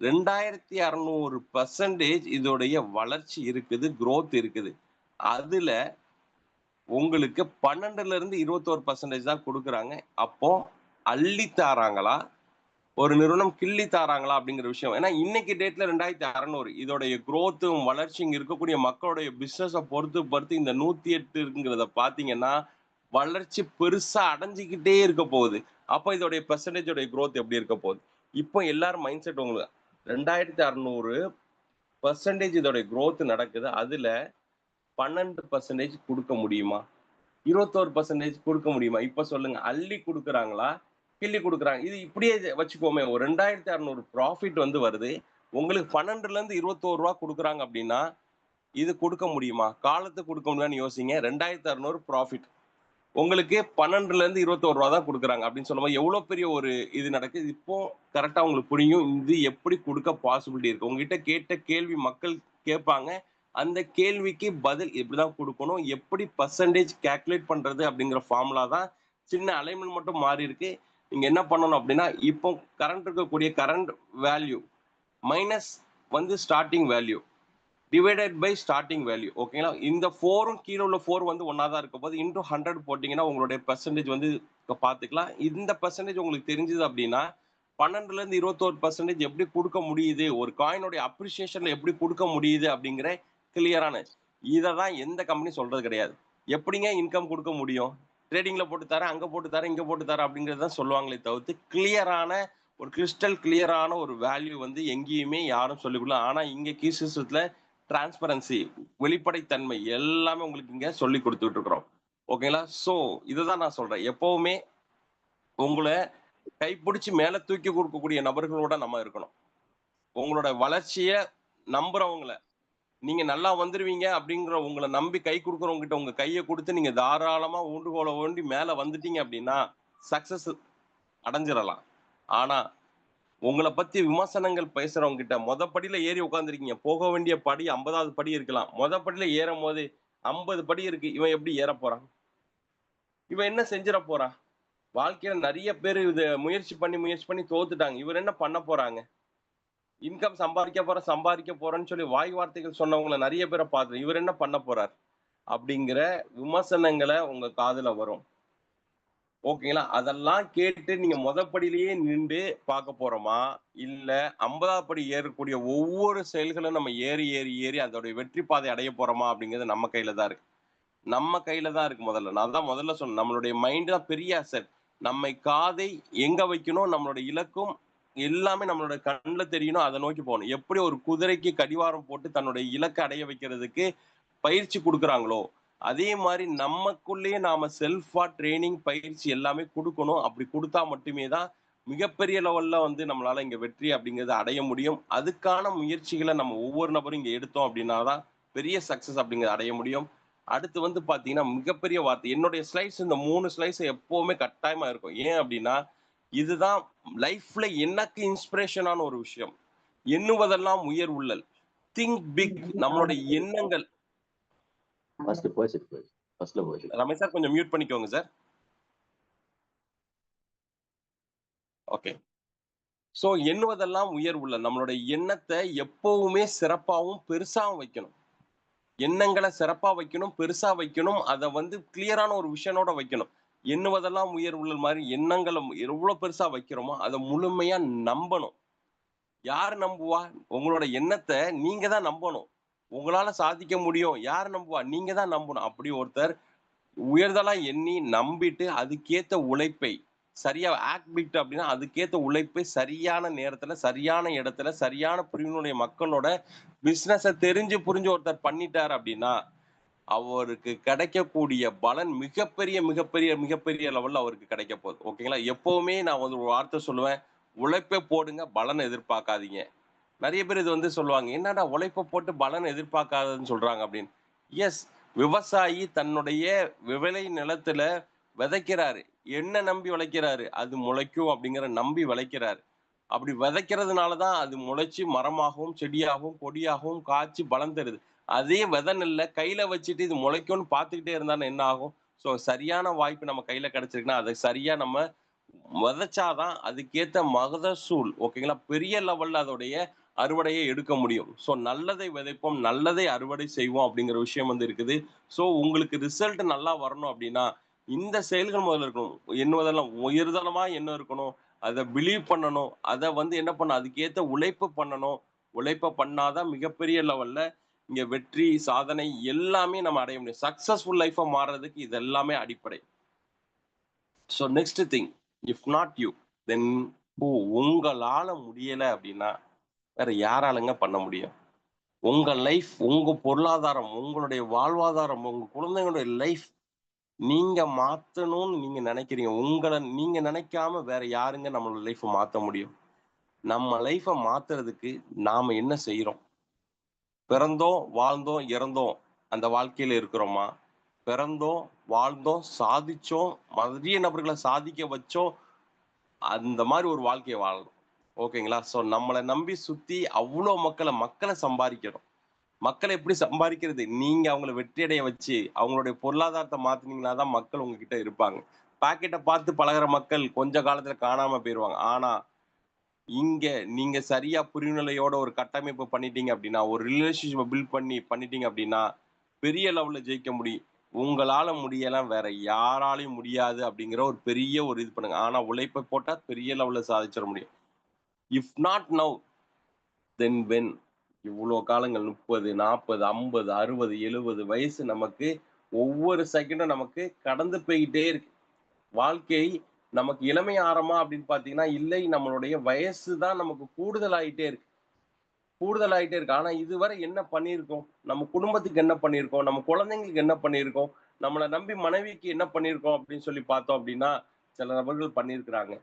2600% இதோடைய வளர்ச்சி இருக்குது, growth இருக்குது. அதுல உங்களுக்கு 12ல இருந்து 21% தான் கொடுக்குறாங்க. அப்போ அள்ளி தாராங்களா ஒரு நிறுவனம் கிள்ளி தாராங்களா அப்படிங்கிற விஷயம். ஏன்னா இன்னைக்கு டேட்ல 2600 இதோடைய growth-ம் வளர்ச்சியும் இருக்கக்கூடிய மக்களுடைய பிசினஸை பொறுத்து இந்த 108ங்கிறத பாத்தீங்கன்னா வளர்ச்சி பெருசா அடைஞ்சுக்கிட்டே இருக்க போகுது. அப்ப இதோடைய பெர்சன்டேஜோட growth எப்படி இருக்க போகுது? இப்போ எல்லாரும் மைண்ட் செட் உங்களுக்கு 2600% இதோடைய growth நடக்குது. அதுல 12% கொடுக்க முடியுமா? 21% கொடுக்க முடியுமா? இப்ப சொல்லுங்க. அள்ளி கொடுக்குறாங்களா? கிள்ளி கொடுக்குறாங்க. இது இப்படியே வச்சுக்கோமே. ஒரு 2600 ப்ராஃபிட் வந்து வருது. உங்களுக்கு 12லேருந்து 21 ரூபா கொடுக்குறாங்க அப்படின்னா, இது கொடுக்க முடியுமா? காலத்துக்கு கொடுக்க முடியுமான்னு யோசிங்க. 2600 ப்ராஃபிட். உங்களுக்கு 12லேருந்து 21 ரூபா தான் கொடுக்குறாங்க அப்படின்னு சொல்லும்போது எவ்வளவு பெரிய ஒரு இது நடக்குது. இப்போ கரெக்டா உங்களுக்கு புரியும். இது எப்படி கொடுக்க பாசிபிலிட்டி இருக்கு. உங்ககிட்ட கேட்ட கேள்வி மக்கள் கேட்பாங்க. அந்த கேள்விக்கு பதில் இப்படிதான் கொடுக்கணும். எப்படி பெர்சன்டேஜ் கால்குலேட் பண்றது அப்படிங்கிற ஃபார்முலா தான் சின்ன அலைன்மெண்ட் மட்டும் மாறி இருக்கு. நீங்க என்ன பண்ணணும் அப்படின்னா இப்போ கரண்ட் இருக்கக்கூடிய கரண்ட் வேல்யூ மைனஸ் வந்து starting value divided by starting value. ஓகேங்களா? இந்த 4ம் கீழே உள்ள 4 வந்து ஒன்னா தான் இருக்க போது இன்டூ 100 போட்டீங்கன்னா உங்களுடைய பெர்சன்டேஜ் வந்து பார்த்துக்கலாம். இந்த பெர்சன்டேஜ் உங்களுக்கு தெரிஞ்சது அப்படின்னா 12லேருந்து 21% எப்படி கொடுக்க முடியுது, ஒரு காயினுடைய அப்ரிசியேஷன்ல எப்படி கொடுக்க முடியுது அப்படிங்கிற கிளியரான இதை தான் எந்த கம்பெனி சொல்றது கிடையாது. எப்படிங்க இன்கம் கொடுக்க முடியும்? ட்ரேடிங்ல போட்டு தரேன், அங்க போட்டு தரேன், இங்க போட்டு தரேன் அப்படிங்கிறது தான் சொல்லுவாங்களே தவிர்த்து கிளியரான ஒரு கிறிஸ்டல் கிளியரான ஒரு வேல்யூ வந்து எங்கேயுமே யாரும் சொல்லிக்கொள்ள. ஆனா இங்க கீ சிஸ்டத்துல டிரான்ஸ்பரன்சி வெளிப்படைத்தன்மை எல்லாமே உங்களுக்கு இங்க சொல்லி கொடுத்துட்டு இருக்கிறோம். ஓகேங்களா? சோ இதுதான் நான் சொல்றேன். எப்பவுமே உங்களை கைப்பிடிச்சு மேல தூக்கி கொடுக்கக்கூடிய நபர்களோட நம்ம இருக்கணும். உங்களோட வளர்ச்சியை நம்புறவங்கள நீங்க நல்லா வந்துருவீங்க அப்படிங்கிற உங்களை நம்பி கை கொடுக்குறவங்க கிட்ட உங்க கையை கொடுத்து நீங்க தாராளமா ஊண்டுகோலை ஓண்டி மேல வந்துட்டீங்க அப்படின்னா சக்சஸ் அடைஞ்சிடலாம். ஆனா உங்களை பத்தி விமர்சனங்கள் பேசுறவங்க கிட்ட படியில ஏறி உட்காந்துருக்கீங்க. போக வேண்டிய படி 50வது படி இருக்கலாம். படியில ஏறும் போது 50 படி இருக்கு. இவன் எப்படி ஏற போறான்? இவன் என்ன செஞ்சிட போறான்? வாழ்க்கையில நிறைய பேர் இத முயற்சி பண்ணி தோத்துட்டாங்க. இவர் என்ன பண்ண போறாங்க? இன்கம் சம்பாதிக்க போறேன்னு சொல்லி வாய் வார்த்தைகள் சொன்னவங்கள நிறைய பேரை பார்த்து இவர் என்ன பண்ண போறார்? அப்படிங்கிற விமர்சனங்களை உங்க காதுல வரும். ஓகேங்களா? அதெல்லாம் கேட்டு நீங்க படியிலேயே நின்று பார்க்க போறோமா? இல்ல 50வது படி ஏறக்கூடிய ஒவ்வொரு செயல்களும் நம்ம ஏறி, ஏறி, ஏறி அதோடைய வெற்றி பாதை அடைய போறோமா? அப்படிங்கிறது நம்ம கையில தான் இருக்கு. நம்ம கையில தான் இருக்கு முதல்ல. நான் தான் முதல்ல சொன்னேன். நம்மளுடைய மைண்ட் தான் பெரிய அசெட். நம்மை காதை எங்க வைக்கணும், நம்மளுடைய இலக்கும் எல்லாமே நம்மளோட கண்ல தெரியணும். அதை நோக்கி போகணும். எப்படி ஒரு குதிரைக்கு கடிவாரம் போட்டு தன்னுடைய இலக்கை அடைய வைக்கிறதுக்கு பயிற்சி கொடுக்குறாங்களோ, அதே மாதிரி நமக்குள்ளேயே நாம செல்ஃபா ட்ரைனிங் பயிற்சி எல்லாமே கொடுக்கணும். அப்படி கொடுத்தா மட்டுமே தான் மிகப்பெரிய லெவல்ல வந்து நம்மளால இங்க வெற்றி அப்படிங்கிறத அடைய முடியும். அதுக்கான முயற்சிகளை நம்ம ஒவ்வொரு நபரும் இங்க எடுத்தோம் அப்படின்னா தான் பெரிய சக்சஸ் அப்படிங்கிறத அடைய முடியும். அடுத்து வந்து பாத்தீங்கன்னா மிகப்பெரிய வார்த்தை. என்னுடைய ஸ்லைட்ஸ் இந்த 3 ஸ்லைட்ஸ் எப்பவுமே கட்டாயமா இருக்கும். ஏன் அப்படின்னா இதுதான் லைஃப்ல எனக்கு இன்ஸ்பிரேஷனான ஒரு விஷயம். எண்ணுவதெல்லாம் உயர் உள்ளல். Think big. நம்மளுடைய எண்ணங்கள் ரமேஷ் சார் கொஞ்சம் மியூட் பண்ணிக்கோங்க சார். ஓகே. சோ எண்ணுவதெல்லாம் உயர்வுள்ள நம்மளுடைய எண்ணத்தை எப்பவுமே சிறப்பாகவும் பெருசாவும் வைக்கணும். எண்ணங்களை சிறப்பா வைக்கணும், பெருசா வைக்கணும். அதை வந்து கிளியரான ஒரு விஷனோட வைக்கணும். எண்ணுவதெல்லாம் உயர்வுள்ள மாதிரி எண்ணங்களை எவ்வளவு பெருசா வைக்கிறோமோ அதை முழுமையா நம்பணும். யார் நம்புவா? உங்களோட எண்ணத்தை நீங்க தான் நம்பணும். உங்களால சாதிக்க முடியும். யார் நம்புவா? நீங்க தான் நம்பணும். அப்படி ஒருத்தர் உயர்தலா எண்ணி நம்பிட்டு அதுக்கேத்த உழைப்பை சரியா ஆக்ட் அப்படின்னா அதுக்கேத்த உழைப்பை சரியான நேரத்துல சரியான இடத்துல சரியான பிரிவினுடைய மக்களோட பிசினஸ தெரிஞ்சு புரிஞ்சு ஒருத்தர் பண்ணிட்டார் அப்படின்னா அவருக்கு கிடைக்கக்கூடிய பலன் மிகப்பெரிய மிகப்பெரிய மிகப்பெரிய லெவல்ல அவருக்கு கிடைக்க போகுது. ஓகேங்களா? எப்பவுமே நான் வந்து ஒரு வார்த்தை சொல்லுவேன், உழைப்பை போடுங்க, பலனை எதிர்பார்க்காதீங்க. நிறைய பேர் இது வந்து சொல்லுவாங்க, என்னடா உழைப்பை போட்டு பலன் எதிர்பார்க்காதன்னு சொல்றாங்க அப்படின்னு. எஸ், விவசாயி தன்னுடைய விளை நிலத்துல விதைக்கிறாரு. என்ன நம்பி விளைக்கிறாரு? அது முளைக்கும் அப்படிங்கிற நம்பி விளைக்கிறாரு. அப்படி விதைக்கிறதுனாலதான் அது முளைச்சு மரமாகவும் செடியாகவும் கொடியாகவும் காய்ச்சி பலன் தருது. அதே விதை நெல்லை கையில வச்சுட்டு இது முளைக்கும்னு பார்த்துக்கிட்டே இருந்தாலும் என்ன ஆகும்? ஸோ சரியான வாய்ப்பு நம்ம கையில கிடைச்சிருக்குன்னா அதை சரியா நம்ம விதைச்சாதான் அதுக்கேத்த மகசூல், ஓகேங்களா, பெரிய லெவல்ல அதோடைய அறுவடையை எடுக்க முடியும். ஸோ நல்லதை விதைப்போம், நல்லதை அறுவடை செய்வோம் அப்படிங்கிற விஷயம் வந்து இருக்குது. ஸோ உங்களுக்கு ரிசல்ட் நல்லா வரணும் அப்படின்னா இந்த செயல்கள் முதல்ல இருக்கணும். எண்ணுவதெல்லாம் உயர்தலமா எண்ணம் இருக்கணும். அதை பிலீவ் பண்ணணும். அதை வந்து என்ன பண்ணணும், அதுக்கேத்த உழைப்பு பண்ணணும். உழைப்ப பண்ணாதான் மிகப்பெரிய லெவல்ல இங்க வெற்றி சாதனை எல்லாமே நம்ம அடைய முடியும். சக்சஸ்ஃபுல் லைஃபா மாறுறதுக்கு இது எல்லாமே அடிப்படை. So next thing, if not you then who? உங்களால முடியல அப்படின்னா வேற யாராலங்க பண்ண முடியும்? உங்க லைஃப், உங்க பொருளாதாரம், உங்களுடைய வாழ்வாதாரம், உங்க குழந்தைங்களுடைய லைஃப் நீங்க மாத்தணும்னு நீங்க நினைக்கிறீங்க. உங்களை நீங்க நினைக்காம வேற யாருங்க நம்மளோட லைஃப்பை மாத்த முடியும்? நம்ம லைஃப்பை மாத்துறதுக்கு நாம என்ன செய்யறோம்? பிறந்தோம், வாழ்ந்தோம், இறந்தோம், அந்த வாழ்க்கையில இருக்கிறோமா? பிறந்தோம், வாழ்ந்தோம், சாதிச்சோம், நிறைய நபர்களை சாதிக்க வச்சோம், அந்த மாதிரி ஒரு வாழ்க்கையை வாழணும். ஓகேங்களா? ஸோ நம்மளை நம்பி சுத்தி அவ்வளோ மக்களை சம்பாதிக்கணும். மக்களை எப்படி சம்பாதிக்கிறது? நீங்க அவங்களை வெற்றி அடைய வச்சு அவங்களுடைய பொருளாதாரத்தை மாத்தினீங்கன்னா தான் மக்கள் உங்ககிட்ட இருப்பாங்க. பாக்கெட்டை பார்த்து பழகுற மக்கள் கொஞ்ச காலத்துல காணாம போயிருவாங்க. ஆனா இங்க நீங்க சரியா புரிநிலையோட ஒரு கட்டமைப்பு பண்ணிட்டீங்க அப்படின்னா, ஒரு ரிலேஷன்ஷிப்பை பில்ட் பண்ணிட்டீங்க அப்படின்னா பெரிய லெவல்ல ஜெயிக்க முடியும். உங்களால முடியலாம், வேற யாராலையும் முடியாது அப்படிங்கிற ஒரு பெரிய ஒரு இது பண்ணுங்க. ஆனா உழைப்பை போட்டா பெரிய லெவல்ல சாதிச்சிட முடியும். If not now then when? இவ்வளோ காலங்கள் 30, 40, 50, 60, 70 வயசு நமக்கு ஒவ்வொரு செகண்டும் நமக்கு கடந்து போய்கிட்டே இருக்கு. வாழ்க்கை நமக்கு இளமை ஆறமா அப்படின்னு பாத்தீங்கன்னா இல்லை, நம்மளுடைய வயசு தான் நமக்கு கூடுதலாயிட்டே இருக்கு. கூடுதலாயிட்டே இருக்கு. ஆனா இதுவரை என்ன பண்ணியிருக்கோம்? நம்ம குடும்பத்துக்கு என்ன பண்ணியிருக்கோம்? நம்ம குழந்தைங்களுக்கு என்ன பண்ணியிருக்கோம்? நம்மளை நம்பி மனைவிக்கு என்ன பண்ணியிருக்கோம் அப்படின்னு சொல்லி பார்த்தோம் அப்படின்னா சில நபர்கள் பண்ணியிருக்கிறாங்க,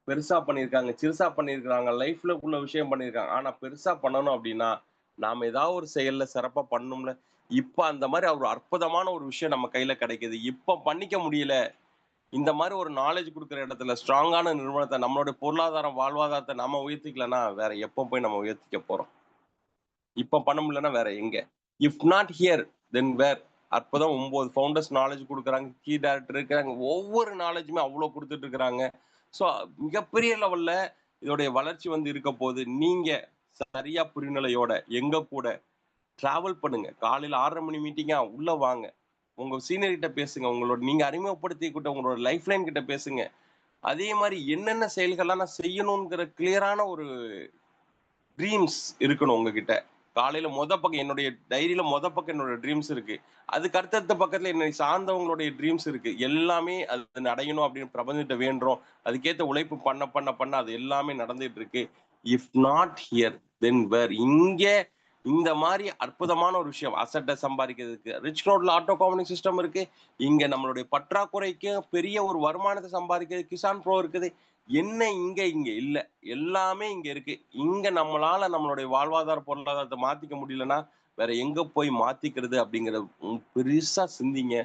பெருசா பண்ணியிருக்காங்க, சிறுசா பண்ணியிருக்காங்க, லைஃப்ல உள்ள விஷயம் பண்ணியிருக்காங்க. ஆனா பெருசா பண்ணணும் அப்படின்னா நாம ஏதாவது ஒரு செயல்ல சிறப்பா பண்ணணும்ல. இப்ப அந்த மாதிரி ஒரு அற்புதமான ஒரு விஷயம் நம்ம கையில கிடைக்குது. இப்ப பண்ணிக்க முடியல. இந்த மாதிரி ஒரு நாலேஜ் கொடுக்குற இடத்துல ஸ்ட்ராங்கான நிறுவனத்தை, நம்மளுடைய பொருளாதாரம் வாழ்வாதாரத்தை நம்ம உயர்த்திக்கலன்னா வேற எப்போ போய் நம்ம உயர்த்திக்க போறோம்? இப்ப பண்ண முடியலன்னா வேற எங்க? இஃப் நாட் ஹியர் தென் வேர்? அற்புதம். 9 ஃபவுண்டர்ஸ் நாலேஜ் கொடுக்குறாங்க, கீ டைரக்டர் இருக்காங்க, ஒவ்வொரு நாலேஜுமே அவ்வளவு கொடுத்துட்டு இருக்கிறாங்க. ஸோ மிகப்பெரிய லெவல்ல இதோடைய வளர்ச்சி வந்து இருக்க போது. நீங்க சரியா புரிநிலையோட எங்க கூட டிராவல் பண்ணுங்க. காலையில 6:30 மணி மீட்டிங்கா உள்ள வாங்க. உங்க சீனியர் கிட்ட பேசுங்க. உங்களோட நீங்க அறிமுகப்படுத்திக்கிட்ட உங்களோட லைஃப் லைன் கிட்ட பேசுங்க. அதே மாதிரி என்னென்ன செயல்கள்லாம் நான் செய்யணுங்கிற கிளியரான ஒரு ட்ரீம்ஸ் இருக்கணும் உங்ககிட்ட. காலையில பக்கம் என்னுடைய டைரியில பக்கம் என்னோட ட்ரீம்ஸ் இருக்கு. அதுக்கு அடுத்தடுத்த பக்கத்துல என்னை சார்ந்தவங்களுடைய ட்ரீம்ஸ் இருக்கு. எல்லாமே அது அடையணும் அப்படின்னு பிரபஞ்சத்தை வேண்டுறோம். அதுக்கேத்த உழைப்பு பண்ண பண்ண பண்ண அது எல்லாமே நடந்துட்டு இருக்கு. இஃப் நாட் ஹியர் தென் வேர்? இங்க இந்த மாதிரி அற்புதமான ஒரு விஷயம் அசட்டை சம்பாதிக்கிறதுக்கு ரிச் ரோட்ல ஆட்டோ காமனிக் சிஸ்டம் இருக்கு. இங்க நம்மளுடைய பற்றாக்குறைக்கு பெரிய ஒரு வருமானத்தை சம்பாதிக்கிறது கிசான் ப்ரோ இருக்குது. என்ன இங்க இங்க இல்ல, எல்லாமே இங்க இருக்கு. இங்க நம்மளால நம்மளுடைய வாழ்வாதார பொருளாதாரத்தை மாத்திக்க முடியலன்னா வேற எங்க போய் மாத்திக்கிறது அப்படிங்கறத பெருசா சிந்திங்க.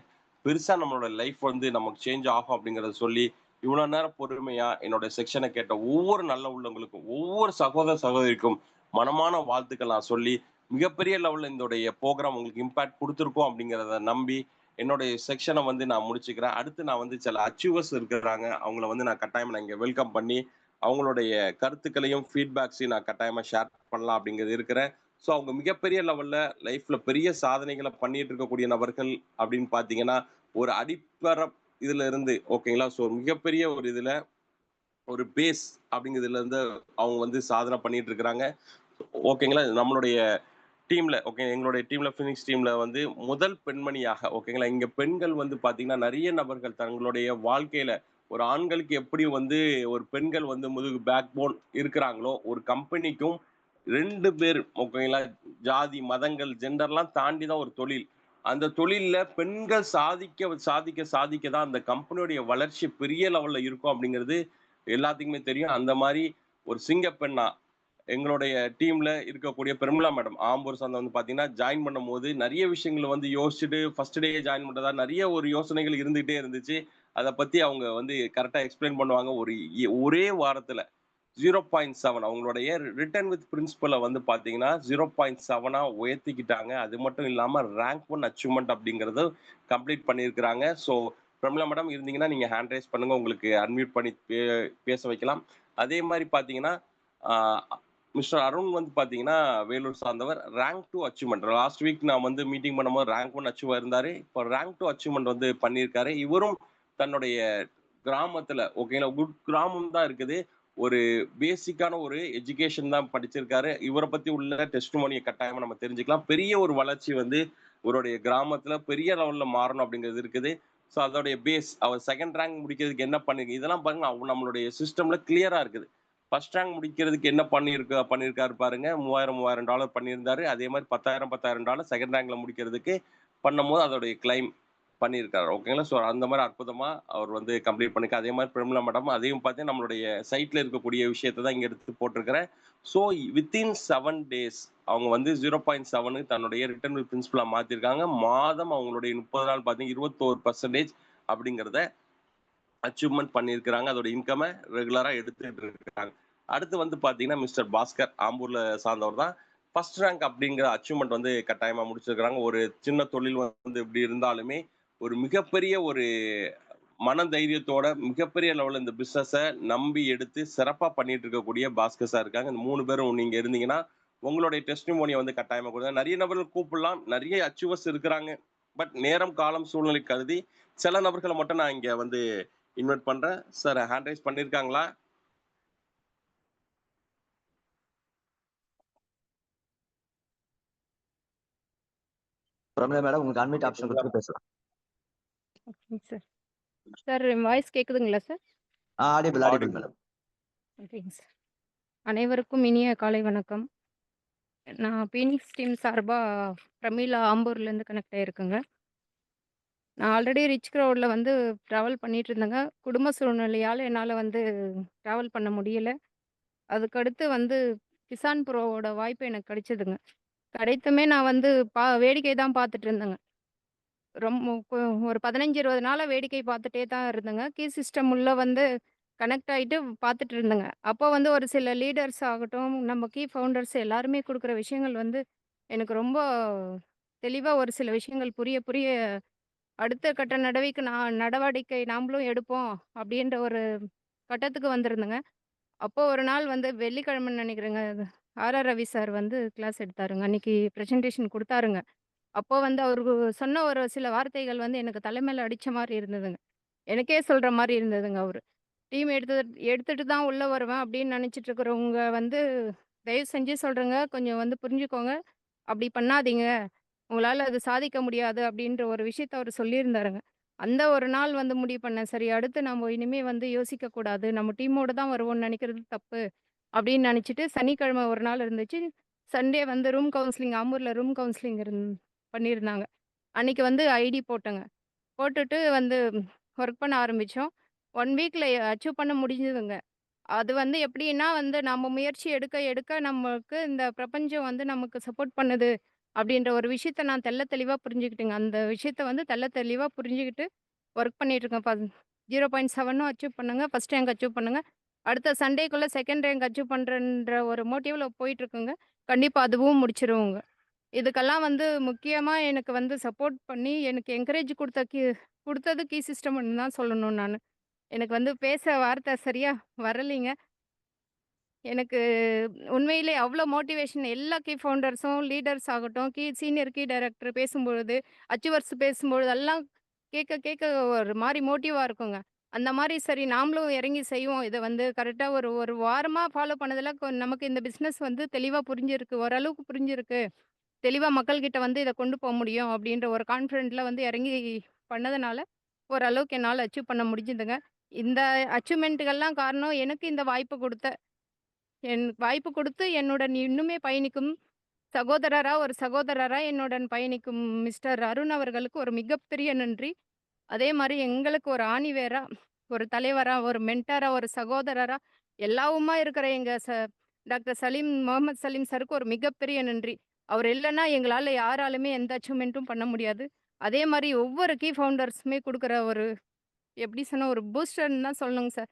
பெருசா நம்மளோட லைஃப் வந்து நமக்கு சேஞ்ச் ஆகும் அப்படிங்கறத சொல்லி இவ்வளவு நேரம் பொறுமையா என்னோட செக்ஷனை கேட்ட ஒவ்வொரு நல்ல உள்ளவங்களுக்கும் ஒவ்வொரு சகோதர சகோதரிக்கும் மனமான வாழ்த்துக்கள் நான் சொல்லி மிகப்பெரிய லெவல்ல இதோடைய ப்ரோகிராம் உங்களுக்கு இம்பாக்ட் குடுத்துருக்கும் அப்படிங்கிறத நம்பி, என்னுடைய செக்ஷன வந்து நான் முடிச்சுக்கிறேன். அடுத்து நான் வந்து சில அச்சீவர்ஸ் இருக்கிறாங்க. அவங்கள வந்து நான் கட்டாயமா நான் இங்க வெல்கம் பண்ணி, அவங்களுடைய கருத்துக்களையும், ஃபீட்பேக்ஸையும் நான் கட்டாயமா ஷேர் பண்ணலாம் அப்படிங்கிறது இருக்கிறேன். ஸோ அவங்க மிகப்பெரிய லெவல்ல லைஃப்ல பெரிய சாதனைகள பண்ணிட்டு இருக்கக்கூடிய நபர்கள் அப்படின்னு பார்த்தீங்கன்னா, ஒரு அடிப்பர இதுல இருந்து ஓகேங்களா? ஸோ மிகப்பெரிய ஒரு இதுல ஒரு பேஸ் அப்படிங்கிறதுல இருந்து அவங்க வந்து சாதனை பண்ணிட்டு இருக்கிறாங்க. ஓகேங்களா? நம்மளுடைய டீம்ல ஓகே எங்களுடைய டீம்ல ஃபினிக்ஸ் டீம்ல வந்து முதல் பெண்மணியாக ஓகேங்களா, இங்க பெண்கள் வந்து பார்த்தீங்கன்னா, நெறைய நபர்கள் தங்களுடைய வாழ்க்கையில ஒரு ஆண்களுக்கு எப்படி வந்து ஒரு பெண்கள் வந்து முதுகு பேக் போன் இருக்கிறாங்களோ, ஒரு கம்பெனிக்கும் 2 பேர் ஓகேங்களா, ஜாதி, மதங்கள், ஜெண்டர்லாம் தாண்டி தான் ஒரு தொழில். அந்த தொழில்ல பெண்கள் சாதிக்க தான் அந்த கம்பெனியுடைய வளர்ச்சி பெரிய லெவல்ல இருக்கும் அப்படிங்கிறது எல்லாத்துக்குமே தெரியும். அந்த மாரி ஒரு சிங்கப்பெண்ணா எங்களுடைய டீம்ல இருக்கக்கூடிய பிரமிளா மேடம் ஆம்பூர் சார்ந்த வந்து பார்த்தீங்கன்னா, ஜாயின் பண்ணும்போது நெறைய விஷயங்கள வந்து யோசிச்சுட்டு ஃபர்ஸ்ட் டேயே ஜாயின் பண்றதா நெறைய ஒரு யோசனைகள் இருந்துகிட்டே இருந்துச்சு. அத பத்தி அவங்க வந்து கரெக்ட்டா எக்ஸ்ப்ளைன் பண்ணுவாங்க. ஒரே வாரத்துல 0.7 அவங்களுடைய ரிட்டர்ன் வித் பிரின்சிபல வந்து பார்த்தீங்கன்னா, 0.7ஆ உயர்த்திக்கிட்டாங்க. அது மட்டும் இல்லாம ரேங்க் 1 அச்சீவ்மென்ட் அப்படிங்கிறத கம்ப்ளீட் பண்ணியிருக்கிறாங்க. ஸோ பிரமிளா மேடம் இருந்தீங்கன்னா, நீங்க ஹேண்ட் ரைஸ் பண்ணுங்க. உங்களுக்கு அன்மியூட் பண்ணி பேச வைக்கலாம். அதே மாரி பார்த்தீங்கன்னா, ஆ மிஸ்டர் அருண் வந்து பார்த்தீங்கன்னா, வேலூர் சார்ந்தவர். Rank 2 achievement. லாஸ்ட் வீக் நான் வந்து மீட்டிங் பண்ணும்போது ரேங்க் 1 அச்சீவ் ஆயிருந்தாரு. இப்போ ரேங்க் 2 அச்சீவ்மென்ட் வந்து பண்ணியிருக்காரு. இவரும் தன்னுடைய கிராமத்துல ஓகேங்களா, கிராமம் தான் இருக்குது. ஒரு பேசிக்கான ஒரு எஜுகேஷன் தான் படிச்சிருக்காரு. இவர பத்தி உள்ள டெஸ்டிமோனிய கட்டாயமா நம்ம தெரிஞ்சுக்கலாம். பெரிய ஒரு வளர்ச்சி வந்து இவருடைய கிராமத்துல பெரிய லெவல்ல மாறணும் அப்படிங்கிறது இருக்குது. ஸோ அதோடைய பேஸ் அவர் 2ண்ட் ரேங்க் முடிக்கிறதுக்கு என்ன இதெல்லாம் பாருங்க நம்மளுடைய சிஸ்டம்ல கிளியரா இருக்குது. ஃபர்ஸ்ட் ரேங்க் முடிக்கிறதுக்கு என்ன பண்ணியிருக்காரு பாருங்க. $3000 பண்ணியிருந்தாரு. அதே மாரி 10,000 2ண்ட் ரேங்க்ல முடிக்கிறதுக்கு பண்ணும்போது அதோடைய கிளைம் பண்ணியிருக்காரு. ஓகேங்களா. ஸோ அந்த மாரி அற்புதமா அவர் வந்து கம்ப்ளீட் பண்ணியிருக்காரு. அதே மாரி பிரமிளா மேடம் அதையும் பார்த்தீங்கன்னா, நம்மளுடைய சைட்ல இருக்கக்கூடிய விஷயத்த தான் இங்க எடுத்து போட்டிருக்கிறேன். ஸோ வித்தின் 7 டேஸ் அவங்க வந்து 0.7 தன்னுடைய ரிட்டர்ன் வித் பிரின்சிபலா மாத்திருக்காங்க. மாதம் அவங்களுடைய 30 நாள் பார்த்தீங்கன்னா 21% அப்படிங்கிறத அச்சீவ்மென்ட் பண்ணியிருக்கிறாங்க. அதோட இன்கம ரெகுலரா எடுத்துட்டு இருக்காங்க. அடுத்து வந்து பார்த்தீங்கன்னா, மிஸ்டர் பாஸ்கர் ஆம்பூர்ல சார்ந்தவர் தான். ஃபர்ஸ்ட் ரேங்க் அப்படிங்கிற அச்சீவ்மென்ட் வந்து கட்டாயமா முடிச்சிருக்கிறாங்க. ஒரு சின்ன தொழில் வந்து இப்படி இருந்தாலுமே, ஒரு மிகப்பெரிய ஒரு மனதைரியத்தோட மிகப்பெரிய லெவல்ல இந்த பிசினஸ நம்பி எடுத்து சிறப்பா பண்ணிட்டு இருக்கக்கூடிய பாஸ்கர் சார் இருக்காங்க. இந்த 3 பேரும் நீங்க இருந்தீங்கன்னா, உங்களுடைய டெஸ்டிமோனிய வந்து கட்டாயமா குடுங்க. நெறைய நபர்கள் கூப்பிடலாம். நெறைய அச்சீவர்ஸ் இருக்கிறாங்க. பட் நேரம், காலம், சூழ்நிலை கருதி சில நபர்கள மட்டும் நான் இங்க வந்து இன்வைட் பண்றேன். சார் ஹேண்ட் ரைஸ் பண்ணியிருக்காங்களா? பிரமிளா மேடம் உங்களுக்கு அன்மியூட் ஆப்ஷன் கேக்குதுங்களா? குடுத்துட்டு பேசலாம். ஓகேங்க சார். சார் என் வாய்ஸ் கேட்குதுங்களா சார்? Audible audible. மேடம். ஓகேங்க சார். அனைவருக்கும் இனிய காலை வணக்கம். நான் பீனிக்ஸ் டீம் சார்பா பிரமீளா ஆம்பூர்லேருந்து கனெக்ட் ஆயிருக்கேங்க. நான் ஆல்ரெடி ரிச் க்ரௌட்ல வந்து ட்ராவல் பண்ணிட்டு இருந்தேங்க. குடும்ப சூழ்நிலையால என்னால வந்து ட்ராவல் பண்ண முடியல. அதுக்கடுத்து வந்து கிசான் ப்ரோவோட வாய்ப்பு எனக்கு கிடைச்சதுங்க. கிடைத்துமே நான் வந்து வேடிக்கை தான் பார்த்துட்டு இருந்தேங்க. ரொம்ப ஒரு 15, 20 நாளா வேடிக்கை பார்த்துட்டே தான் இருந்தேங்க. கீ சிஸ்டம் உள்ள வந்து கனெக்ட் ஆயிட்டு பார்த்துட்டு இருந்தேங்க. அப்போ வந்து ஒரு சில லீடர்ஸ் ஆகட்டும், நம்ம கீ ஃபவுண்டர்ஸ் எல்லாருமே குடுக்குற விஷயங்கள் வந்து எனக்கு ரொம்ப தெளிவா ஒரு சில விஷயங்கள் புரிய புரிய அடுத்த கட்ட நடவடிக்கை நாமளும் எடுப்போம் அப்படின்ற ஒரு கட்டத்துக்கு வந்திருந்தேங்க. அப்போ ஒரு நாள் வந்து வெள்ளிக்கிழமைன்னு நினைக்கிறேங்க. ஆர்.ஆர். ரவி சார் வந்து கிளாஸ் எடுத்தாருங்க. அன்னைக்கு பிரசன்டேஷன் குடுத்தாருங்க. அப்போ வந்து அவரு சொன்ன ஒரு சில வார்த்தைகள் வந்து எனக்கு தலை மேல அடிச்ச மாரி இருந்ததுங்க. எனக்கே சொல்ற மாரி இருந்ததுங்க அவரு. டீம் எடுத்துட்டு தான் உள்ள வருவேன் அப்படின்னு நெனச்சுட்டு இருக்கிறவங்க வந்து, தயவு செஞ்சு சொல்றேங்க, கொஞ்சம் வந்து புரிஞ்சுக்கோங்க. அப்படி பண்ணாதீங்க. உங்களால அது சாதிக்க முடியாது அப்படின்ற ஒரு விஷயத்த அவரு சொல்லியிருந்தாருங்க. அந்த ஒரு நாள் வந்து முடிவு பண்ணேன். சரி அடுத்து நம்ம இனிமே வந்து யோசிக்க கூடாது. நம்ம டீமோட தான் வருவோம்னு நெனைக்கிறது தப்பு. அப்படின்னு நெனச்சுட்டு சனிக்கிழமை ஒரு நாள் இருந்துச்சு. சண்டே வந்து ரூம் கவுன்சிலிங் ஆம்பூர்ல ரூம் கவுன்சிலிங் பண்ணியிருந்தாங்க. அன்னைக்கு வந்து ஐடி போட்டேங்க. போட்டுட்டு வந்து ஒர்க் பண்ண ஆரம்பிச்சோம். 1 வீக்ல அச்சீவ் பண்ண முடிஞ்சதுங்க. அது வந்து எப்படின்னா வந்து நம்ம முயற்சி எடுக்க எடுக்க நமக்கு இந்த பிரபஞ்சம் வந்து நமக்கு சப்போர்ட் பண்ணுது. அப்படின்ற ஒரு விஷயத்த நான் தெளிவா புரிஞ்சுக்கிட்டேங்க. அந்த விஷயத்த வந்து தெளிவா புரிஞ்சுகிட்டு ஒர்க் பண்ணிட்டுருக்கேன். 0.7ம் அச்சீவ் பண்ணேங்க. ஃபர்ஸ்ட் ரேங்க் அச்சீவ் பண்ணேங்க. அடுத்த சண்டேக்குள்ள 2ண்ட் ரேங்க் அச்சீவ் பண்றேன்ற ஒரு மோட்டிவ்ல போயிட்டுருக்குங்க. கண்டிப்பா அதுவும் முடிச்சிருவோங்க. இதுக்கெல்லாம் வந்து முக்கியமா எனக்கு வந்து சப்போர்ட் பண்ணி, எனக்கு என்கரேஜ் குடுத்தது கீ சிஸ்டம்ன்னு தான் சொல்லணும் நானு. எனக்கு வந்து பேச வார்த்தை சரியா வரலைங்க. எனக்கு உண்மையிலே அவ்ளோ மோட்டிவேஷன் எல்லா கீ ஃபவுண்டர்ஸும், லீடர்ஸ் ஆகட்டும், சீனியர் கீ டைரக்டர் பேசும்பொழுது, அச்சீவர்ஸ் பேசும்பொழுதெல்லாம் கேட்க கேட்க ஒரு மாரி மோட்டிவா இருக்குங்க. அந்த மாரி சரி நாமளும் இறங்கி செய்வோம். இத வந்து கரெக்ட்டா ஒரு ஒரு வாரமா ஃபாலோ பண்ணதுல நமக்கு இந்த பிசினஸ் வந்து தெளிவா புரிஞ்சிருக்கு. ஓரளவுக்கு புரிஞ்சிருக்கு. தெளிவா மக்கள்கிட்ட வந்து இத கொண்டு போ முடியும் அப்டின்ற ஒரு கான்ஃபிடென்ட்ல வந்து இறங்கி பண்ணதுனால, ஓரளவுக்கு என்னால அச்சீவ் பண்ண முடிஞ்சதுங்க. இந்த அச்சீவ்மென்ட்டுகள்லாம் காரணம் எனக்கு இந்த வாய்ப்பு குடுத்த வாய்ப்பு குடுத்து என்னுடன் இன்னுமே பயணிக்கும் ஒரு சகோதரரா என்னுடன் பயணிக்கும் மிஸ்டர் அருண் அவர்களுக்கு ஒரு மிகப்பெரிய நன்றி. அதே மாரி எங்களுக்கு ஒரு ஆணிவேரா, ஒரு தலைவரா, ஒரு மென்டாரா, ஒரு சகோதரரா, எல்லாவுமா இருக்கிற எங்க டாக்டர் சலீம் முகமது சலீம் சாருக்கு ஒரு மிகப்பெரிய நன்றி. அவர் இல்லன்னா எங்களால யாராலுமே எந்த அச்சீவ்மென்ட்டும் பண்ண முடியாது. அதே மாரி ஒவ்வொரு கீ ஃபவுண்டர்ஸுமே குடுக்குற ஒரு எப்படி சொன்னா ஒரு பூஸ்டர்ன்னு தான் சொல்லணுங்க சார்.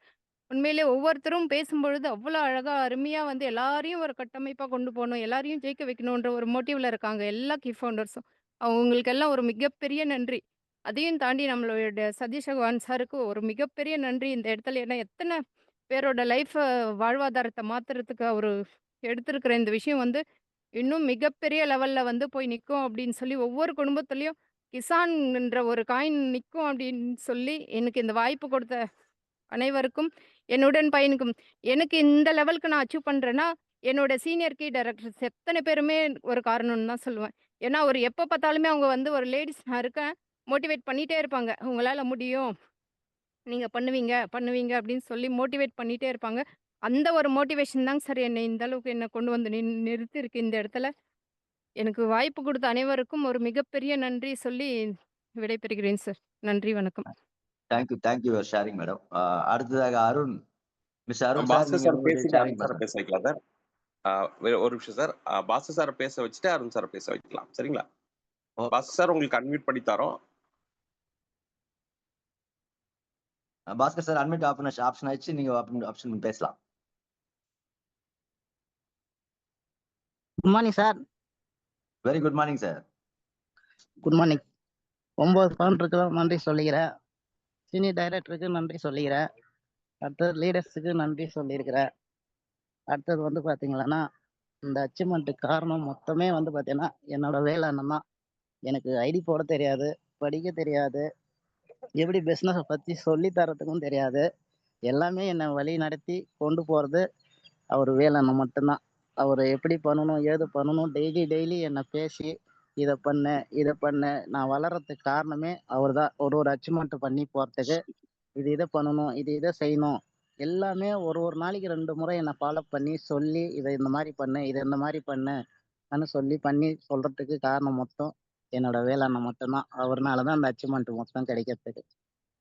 உண்மையிலே ஒவ்வொருத்தரும் பேசும்பொழுது அவ்வளோ அழகா, அருமையா வந்து எல்லாரையும் ஒரு கட்டமைப்பா கொண்டு போணும். எல்லாரையும் ஜெயிக்க வைக்கணுன்ற ஒரு மோட்டிவ்ல இருக்காங்க. எல்லா கீ ஃபவுண்டர்ஸும். அவங்களுக்கெல்லாம் ஒரு மிகப்பெரிய நன்றி. அதையும் தாண்டி நம்மளுடைய சதீஷ் சகவான் சாருக்கு ஒரு மிகப்பெரிய நன்றி இந்த இடத்துல. ஏன்னா, எத்தன பேரோட வாழ்வாதாரத்த மாத்துறதுக்கு அவரு எடுத்திருக்கிற இந்த விஷயம் வந்து, இன்னும் மிகப்பெரிய லெவல்ல வந்து போய் நிக்கும் அப்படின்னு சொல்லி, ஒவ்வொரு குடும்பத்திலயும் கிசான்ன்ற ஒரு காயின் நிக்கும் அப்படின்னு சொல்லி, எனக்கு இந்த வாய்ப்பு கொடுத்த அனைவருக்கும், என்னுடன் பயணிக்கும் எனக்கு இந்த லெவலுக்கு நான் அச்சீவ் பண்றேன்னா, என்னோட சீனியர் கீ டைரக்டர்ஸ் எத்தன பேருமே ஒரு காரணம்னு தான் சொல்லுவேன். ஏன்னா, ஒரு எப்ப பார்த்தாலுமே அவங்க வந்து ஒரு லேடீஸ் நான் இருக்கேன், மோட்டிவேட் பண்ணிட்டே இருப்பாங்க. "உங்களால முடியும். நீங்க பண்ணுவீங்க, பண்ணுவீங்க" அப்படின்னு சொல்லி மோட்டிவேட் பண்ணிட்டே இருப்பாங்க. அந்த ஒரு மோட்டிவேஷன் தாங்க சார் என்னை இந்த அளவுக்கு என்ன கொண்டு வந்து நிறுத்தியிருக்கு இந்த இடத்துல. எனக்கு வாய்ப்பு குடுத்த அனைவருக்கும் ஒரு மிகப்பெரிய நன்றி சொல்லி விடைபெறுகிறேன் சார். நன்றி, வணக்கம். Thank you for sharing madam. அடுத்ததாக அருண். மிஸ்டர் அருண் சார், பாஸ்கர் நீங்க சார் உங்களுடைய பேசிட்டு ஷேரிங் அருண் சார பண்ணலாம். பேச வைக்கலாம் சார். ஒரு நிமிஷம் சார். பாஸ்கர் சார பேச வச்சுட்டு அருண் சார பேச வைக்கலாம். சரிங்களா? பாஸ்கர் சார் உங்களுக்கு அன்மியூட் பண்ணி தரோம். பாஸ்கர் சார் அன்மியூட் ஆப்ஷன் ஆயிடுச்சு. நீங்க ஆப்ஷன் பேசலாம். Good morning sir. Very good morning sir. Good morning. 9 ஃபவுண்டருக்கு நன்றி சொல்லிக்கிறேன். சீனியர் டைரக்டருக்கு நன்றி சொல்லிக்கிறேன். அடுத்தது லீடர்ஸுக்கு நன்றி சொல்லியிருக்கிறேன். அடுத்தது வந்து பார்த்தீங்கன்னா, இந்த அச்சீவ்மெண்ட்டுக்கு காரணம் மொத்தமே வந்து பார்த்தீங்கன்னா, என்னோட வேலைண்ணன் தான். எனக்கு ஐடி போட தெரியாது, படிக்க தெரியாது, எப்படி பிஸ்னஸை பற்றி சொல்லி தரத்துக்கும் தெரியாது. எல்லாமே என்னை வழி நடத்தி கொண்டு போகிறது அவர் வேலைண்ணன் மட்டும்தான். அவர் எப்படி பண்ணணும், ஏது பண்ணணும், டெய்லி என்னை பேசி இதை பண்ணு, இதை பண்ணு. நான் வளர்றதுக்கு காரணமே அவர் தான். ஒரு அச்சீவ்மெண்ட் பண்ணி போகிறதுக்கு இதை பண்ணணும், இதை செய்யணும். எல்லாமே ஒரு நாளைக்கு 2 முறை என்னை ஃபாலோ பண்ணி சொல்லி, இதை இந்த மாதிரி பண்ணு, இதை இந்த மாதிரி பண்ணுன்னு சொல்லி பண்ணி சொல்றதுக்கு காரணம் மொத்தம் என்னோட வேளாண்மை மட்டும்தான். அவர்னால தான் அந்த அச்சீவ்மெண்ட் மொத்தம் கிடைக்கிறதுக்கு.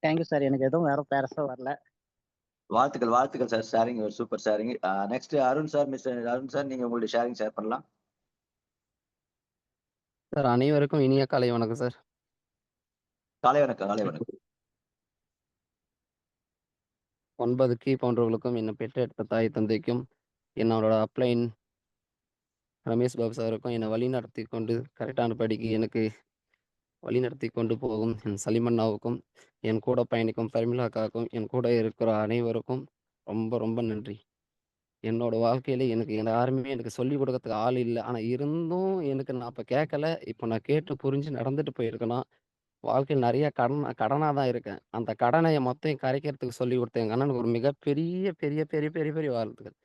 Thank you sir. எனக்கு எதுவும் வேற பெருசா வரல. வாழ்த்துக்கள் sir. Sharing super sharing. Next Arun sir. Mister Arun sir, நீங்க உங்களுடைய ஷேரிங் ஷேர் பண்ணலாம். சார் அனைவருக்கும் இனிய காலை வணக்கம் சார். காலை வணக்கம். 9 கீ போன்றவர்களுக்கும் என்னை பெற்றெடுத்த தாய் தந்தைக்கும், என்னோட அப்ளைன் ரமேஷ் பாபு சாருக்கும் என்னை வழிநடத்தி கொண்டு கரெக்டான படிக்கு எனக்கு வழிநடத்தி கொண்டு போகும் என் சலிமண்ணாவுக்கும், என் கூட பயணிக்கும் பர்மிளாக்காவுக்கும், என் கூட இருக்கிற அனைவருக்கும் ரொம்ப ரொம்ப நன்றி. என்னோட வாழ்க்கையில எனக்கு யாருமே எனக்கு சொல்லிக் கொடுக்கறதுக்கு ஆள் இல்லை. ஆனால் இருந்தும் எனக்கு நான் அப்போ கேட்கல. இப்போ நான் கேட்டு புரிஞ்சு நடந்துட்டு போயிருக்கேன்னா, வாழ்க்கையில் நிறைய கடனா தான் இருக்கேன். அந்த கடனை மொத்தம் கரைக்கிறதுக்கு சொல்லிக் கொடுத்த எங்க அண்ணனுக்கு ஒரு மிகப்பெரிய பெரிய பெரிய பெரிய பெரிய வாழ்த்துக்கள்.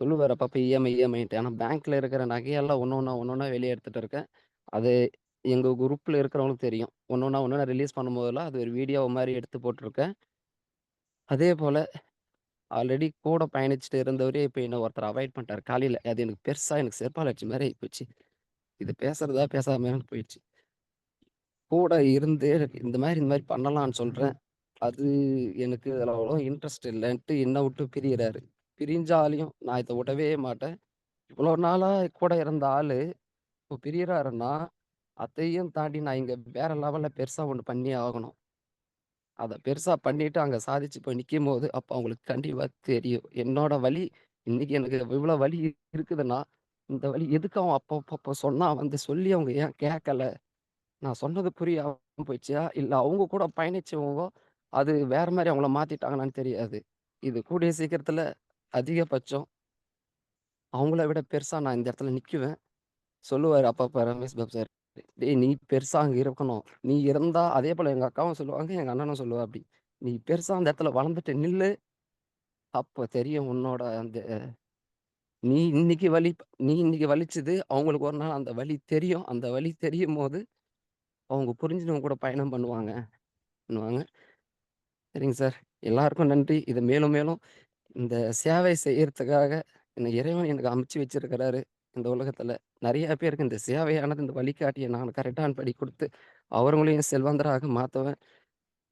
சொல்லுவாரு அப்பப்ப இஎம்ஐன்ட்டு. ஆனா பேங்க்ல இருக்கிற நகையெல்லாம் ஒண்ணொண்ணா வெளிய எடுத்துட்டு இருக்கேன். அது எங்க குரூப்ல இருக்கிறவங்களுக்கு தெரியும். ஒண்ணொண்ணா ரிலீஸ் பண்ணும்போதெல்லாம் அது ஒரு வீடியோ மாரி எடுத்து போட்டுருக்கேன். அதேபோல ஆல்ரெடி கூட பயணிச்சுட்டு இருந்தவரே இப்ப என்ன ஒருத்தர் அவாய்ட் பண்ணிட்டாரு காலையில. அது எனக்கு பெருசா எனக்கு செருப்பால அடிச்ச மாரி ஆயிப்போச்சு. இது பேசுறதா பேசாமையான்னு போயிடுச்சு. கூட இருந்து இந்த மாரி பண்ணலான்னு சொல்றேன். அது எனக்கு அதுல அவ்வளவா இன்ட்ரெஸ்ட் இல்லன்ட்டு என்ன விட்டு பிரியறாரு. பிரிஞ்சாலும் நான் இத விடவே மாட்டேன். இவ்வளோ நாளா கூட இருந்த ஆளு, இப்போ பிரியறாருன்னா, அதையும் தாண்டி நான் இங்க வேற லெவல்ல பெருசா ஒண்ணு பண்ணியே ஆகணும். அத பெருசா பண்ணிட்டு அங்க சாதிச்சு போய் நிக்கும்போது, அப்ப அவங்களுக்கு கண்டிப்பா தெரியும். என்னோட வலி இன்னைக்கு எனக்கு இவ்வளோ வலி இருக்குதுன்னா, இந்த வழி எதுக்கு அவன் அப்போ சொன்னா வந்து சொல்லி அவங்க ஏன் கேட்கல? நான் சொன்னது புரியாம போயிடுச்சா? இல்ல அவங்க கூட பயணிச்சவங்க அது வேற மாரி அவங்கள மாத்திட்டாங்களான்னு தெரியாது. இது கூடிய சீக்கிரத்துல அதிகபட்சம் அவங்கள விட பெருசா நான் இந்த இடத்துல நிக்குவேன். சொல்லுவாரு அப்பப்ப ரமேஷ் பாபு சார். "டேய் நீ பெருசா அங்க இருக்கணும். நீ இருந்தா" அதே போல எங்க அக்காவும் சொல்லுவாங்க, எங்க அண்ணனும் சொல்லுவாப்படி. "நீ பெருசா அந்த இடத்துல வளர்ந்துட்டு நில்லு. அப்ப தெரியும் உன்னோட அந்த நீ இன்னைக்கு வலி நீ இன்னைக்கு வலிச்சது அவங்களுக்கு ஒரு நாள் அந்த வலி தெரியும். அந்த வலி தெரியும்போது அவங்க புரிஞ்சு உங்க கூட பயணம் பண்ணுவாங்க." சரிங்க சார். எல்லாருக்கும் நன்றி. இது மேலும் மேலும் இந்த சேவை செய்யறதுக்காக என்ன இறைவன் எனக்கு அமைச்சு வச்சிருக்கிறாரு. இந்த உலகத்துல நெறைய பேருக்கு இந்த சேவையானது இந்த வழிகாட்டிய நான் கரெக்டான படி குடுத்து, அவங்களையும் செல்வந்தராக மாத்துவேன்.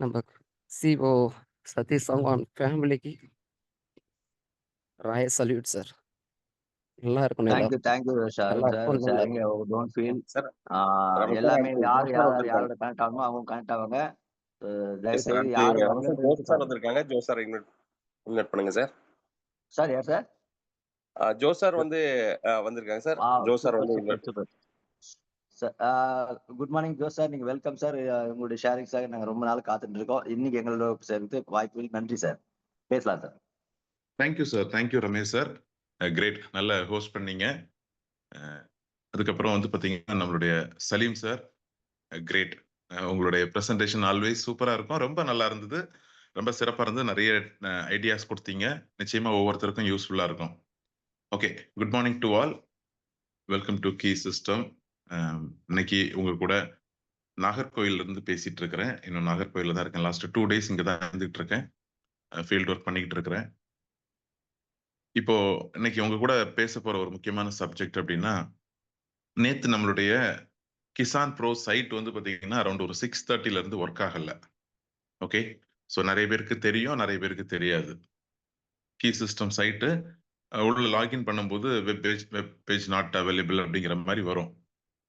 நம்ம சிஓ சதீஷ் சவான் ஃபேமிலிக்கு ராய சல்யூட் சார். நல்லா இருக்கணும் எல்லாரும். Thank you Sharun sir. எல்லாருக்கும் நல்ல sharing don't feel. Sir Ramesh sir எல்லாமே அடுத்து யார் ஜோஸ் சார் யார் வந்திருக்காங்க. யாரோட கனெக்ட் ஆகணுமோ அவங்க கனெக்ட் ஆவாங்க. தயவு சார் செய்து அடுத்து யாரும் ரமேஷ் சார் ஜோஸ் சார் வந்திருக்காங்க. ஜோஸ் சார் இன்வைட் பண்ணுங்க சார். சார் யார் சார்? ஜோஸ் சார் வந்து வந்திருக்காங்க சார். ஜோஸ் சார் சூப்பர் வந்து super super sir. Good morning Jose sir. நீங்க வெல்கம் சார். உங்களுடைய ஷேரிங் சார் நாங்க ரொம்ப நாள் காத்துட்டு இருக்கோம். இன்னைக்கு எங்களோட சேர்ந்து வாய்ப்பு நன்றி சார். பேசலாம் sir. Thank you sir. Thank you Ramesh sir. Great. நல்ல ஹோஸ்ட் பண்ணீங்க. அதுக்கப்புறம் வந்து பார்த்தீங்கன்னா நம்மளுடைய சலீம் சார் கிரேட். உங்களுடைய ப்ரெசன்டேஷன் ஆல்வேஸ் சூப்பராக இருக்கும். ரொம்ப நல்லா இருந்தது. ரொம்ப சிறப்பாக இருந்தது. நிறைய ஐடியாஸ் கொடுத்தீங்க. நிச்சயமா ஒவ்வொருத்தருக்கும் யூஸ்ஃபுல்லாக இருக்கும். Okay, good morning to all. Welcome to key system. இன்னைக்கு உங்க கூட நாகர்கோயில்ல இருந்து பேசிட்டு இருக்கிறேன். இன்னும் நாகர்கோயில்ல தான் இருக்கேன். லாஸ்ட் 2 days இங்கே தான் இருந்துகிட்டு இருக்கேன். ஃபீல்ட் ஒர்க் பண்ணிக்கிட்டு இருக்கிறேன். இப்போ இன்னைக்கு உங்க கூட பேச போற ஒரு முக்கியமான சப்ஜெக்ட் அப்படின்னா, நேத்து நம்மளுடைய கிசான் ப்ரோ சைட் வந்து பாத்தீங்கன்னா அரௌண்ட் ஒரு 6:30ல இருந்து ஒர்க் ஆகல. ஓகே, ஸோ நிறைய பேருக்கு தெரியும், நிறைய பேருக்கு தெரியாது. கீ சிஸ்டம் சைட்டு உள்ள லாகின் பண்ணும்போது வெப் பேஜ் நாட் அவைலபிள் அப்படிங்கிற மாதிரி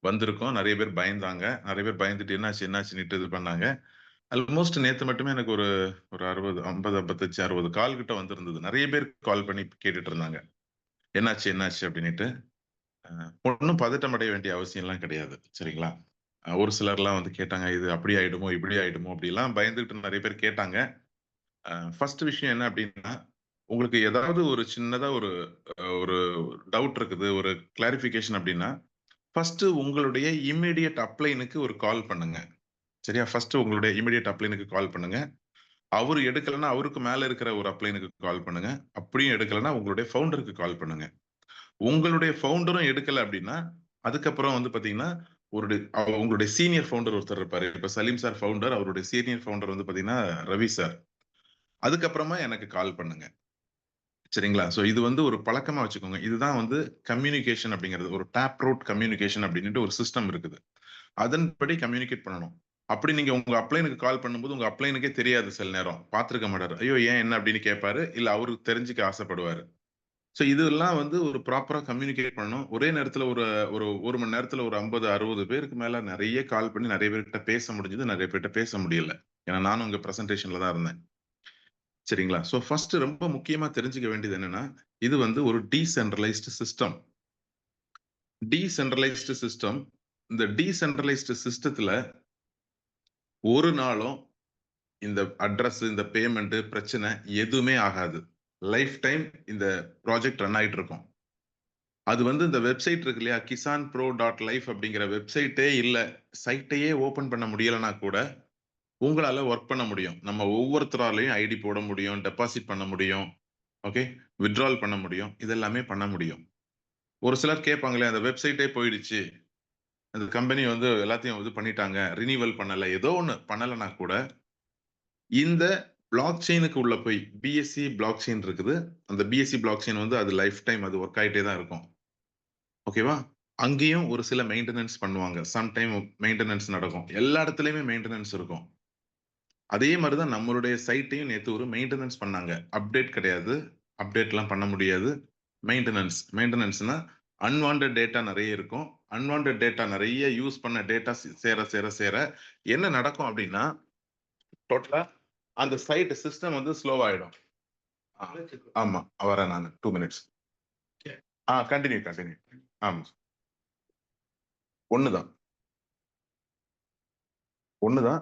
வந்திருக்கும். நிறைய பேர் பயந்தாங்க. நிறைய பேர் பயந்துட்டு என்னாச்சுன்னுட்டு இது பண்ணாங்க. ஆல்மோஸ்ட் நேத்து மட்டுமே எனக்கு ஒரு 60 50 55 60 கால் கிட்ட வந்திருந்தது. நிறைய பேர் கால் பண்ணி கேட்டுட்டு இருந்தாங்க என்னாச்சு அப்படின்னுட்டு. ஒன்றும் பதட்டம் அடைய வேண்டிய அவசியம் எல்லாம் கிடையாது. சரிங்களா? ஒரு சிலர்லாம் வந்து கேட்டாங்க, இது அப்படி ஆயிடுமோ இப்படி ஆயிடுமோ அப்படிலாம் பயந்துட்டு நிறைய பேர் கேட்டாங்க. ஃபர்ஸ்ட் விஷயம் என்ன அப்படின்னா, உங்களுக்கு ஏதாவது ஒரு சின்னதா ஒரு டவுட் இருக்குது, ஒரு கிளாரிஃபிகேஷன் அப்படின்னா, ஃபர்ஸ்ட் உங்களுடைய இமிடியட் அப்ளைனுக்கு ஒரு கால் பண்ணுங்க. சரியா? ஃபர்ஸ்ட் உங்களுடைய இமிடியட் அப்ளைனுக்கு கால் பண்ணுங்க. அவரு எடுக்கலைன்னா அவருக்கு மேல இருக்கிற ஒரு அப்ளைனுக்கு கால் பண்ணுங்க. அப்படியும் எடுக்கலைன்னா உங்களுடைய ஃபவுண்டருக்கு கால் பண்ணுங்க. உங்களுடைய ஃபவுண்டரும் எடுக்கல அப்படின்னா அதுக்கப்புறம் வந்து பாத்தீங்கன்னா உங்களுடைய சீனியர் ஃபவுண்டர் ஒருத்தர் இருப்பாரு. இப்ப சலீம் சார் ஃபவுண்டர், அவருடைய சீனியர் ஃபவுண்டர் வந்து பாத்தீங்கன்னா ரவி சார். அதுக்கப்புறமா எனக்கு கால் பண்ணுங்க. சரிங்களா? சோ இது வந்து ஒரு பழக்கமா வச்சுக்கோங்க. இதுதான் வந்து கம்யூனிகேஷன் அப்படிங்கிறது. ஒரு டேப் ரூட் கம்யூனிகேஷன் அப்படின்ட்டு ஒரு சிஸ்டம் இருக்குது. அதன்படி கம்யூனிகேட் பண்ணணும். அப்படி நீங்க உங்க அப்ளைனுக்கு கால் பண்ணும்போது உங்க அப்ளைனுக்கே தெரியாது. சில நேரம் பார்த்திருக்க மாட்டாரு. ஐயோ ஏன் என்ன அப்படின்னு கேட்பாரு. இல்ல அவருக்கு தெரிஞ்சுக்க ஆசைப்படுவாரு. சோ இதெல்லாம் வந்து ஒரு ப்ராப்பரா கம்யூனிகேட் பண்ணணும். ஒரே நேரத்துல ஒரு மணி நேரத்துல ஒரு 50 60 பேருக்கு மேல நிறைய கால் பண்ணி நிறைய பேர்கிட்ட பேச முடிஞ்சது. நிறைய பேர்கிட்ட பேச முடியல. ஏன்னா நானும் உங்க பிரசன்டேஷன்ல தான் இருந்தேன். சரிங்களா? சோ ஃபர்ஸ்ட் ரொம்ப முக்கியமா தெரிஞ்சுக்க வேண்டியது என்னன்னா, இது வந்து ஒரு டீசென்ட்ரலைஸ்டு சிஸ்டம். Decentralised system. இந்த டீசென்ட்ரலைஸ்டு சிஸ்டத்துல ஒரு நாளும் இந்த அட்ரஸ், இந்த பேமெண்ட் பிரச்சனை எதுவுமே ஆகாது. லைஃப் டைம் இந்த ப்ராஜெக்ட் ரன் ஆயிட்டு இருக்கும். அது வந்து இந்த வெப்சைட் இருக்கு இல்லையா, kisanpro.life அப்படிங்கிற வெப்சைட்டே இல்ல, சைட்டையே ஓபன் பண்ண முடியலன்னா கூட உங்களால ஒர்க் பண்ண முடியும். நம்ம ஒவ்வொருத்தராலையும் ஐடி போட முடியும், டெபாசிட் பண்ண முடியும், ஓகே, வித்ட்ரால் பண்ண முடியும், இதெல்லாமே பண்ண முடியும். ஒரு சிலர் கேட்பாங்களே, அந்த வெப்சைட்டே போயிடுச்சு, அந்த கம்பெனி வந்து எல்லாத்தையும் இது பண்ணிட்டாங்க, ரினிவல் பண்ணல, ஏதோ ஒண்ணு பண்ணலன்னா கூட இந்த பிளாக் செயினுக்கு உள்ள போய் பிஎஸ்சி பிளாக் செயின் இருக்குது. அந்த பிஎஸ்சி பிளாக் செயின் வந்து அது லைஃப் டைம் அது ஒர்க் ஆயிட்டே தான் இருக்கும். ஓகேவா? அங்கேயும் ஒரு சில மெயின்டெனன்ஸ் பண்ணுவாங்க. சம் டைம் மெயின்டெனன்ஸ் நடக்கும். எல்லா இடத்துலயுமே மெயின்டெனன்ஸ் இருக்கும். அதே மாதிரிதான் நம்மளுடைய சைட்டையும் நேத்து ஒரு மெயின்டெனன்ஸ் பண்ணாங்க. அப்டேட் கிடையாது. அப்டேட்லாம் பண்ண முடியாது. மெயின்டெனன்ஸ்னா அன்வான்டட் டேட்டா நிறைய இருக்கும். அன்வான்டட் டேட்டா நிறைய யூஸ் பண்ண டேட்டா சேர என்ன நடக்கும் அப்படின்னா, டோட்டலா அந்த சைட் சிஸ்டம் வந்து ஸ்லோவாயிடும். ஆமா, வரேன் நானு 2 minutes. கண்டினியூ. ஆமா, ஒண்ணுதான் ஒண்ணுதான்.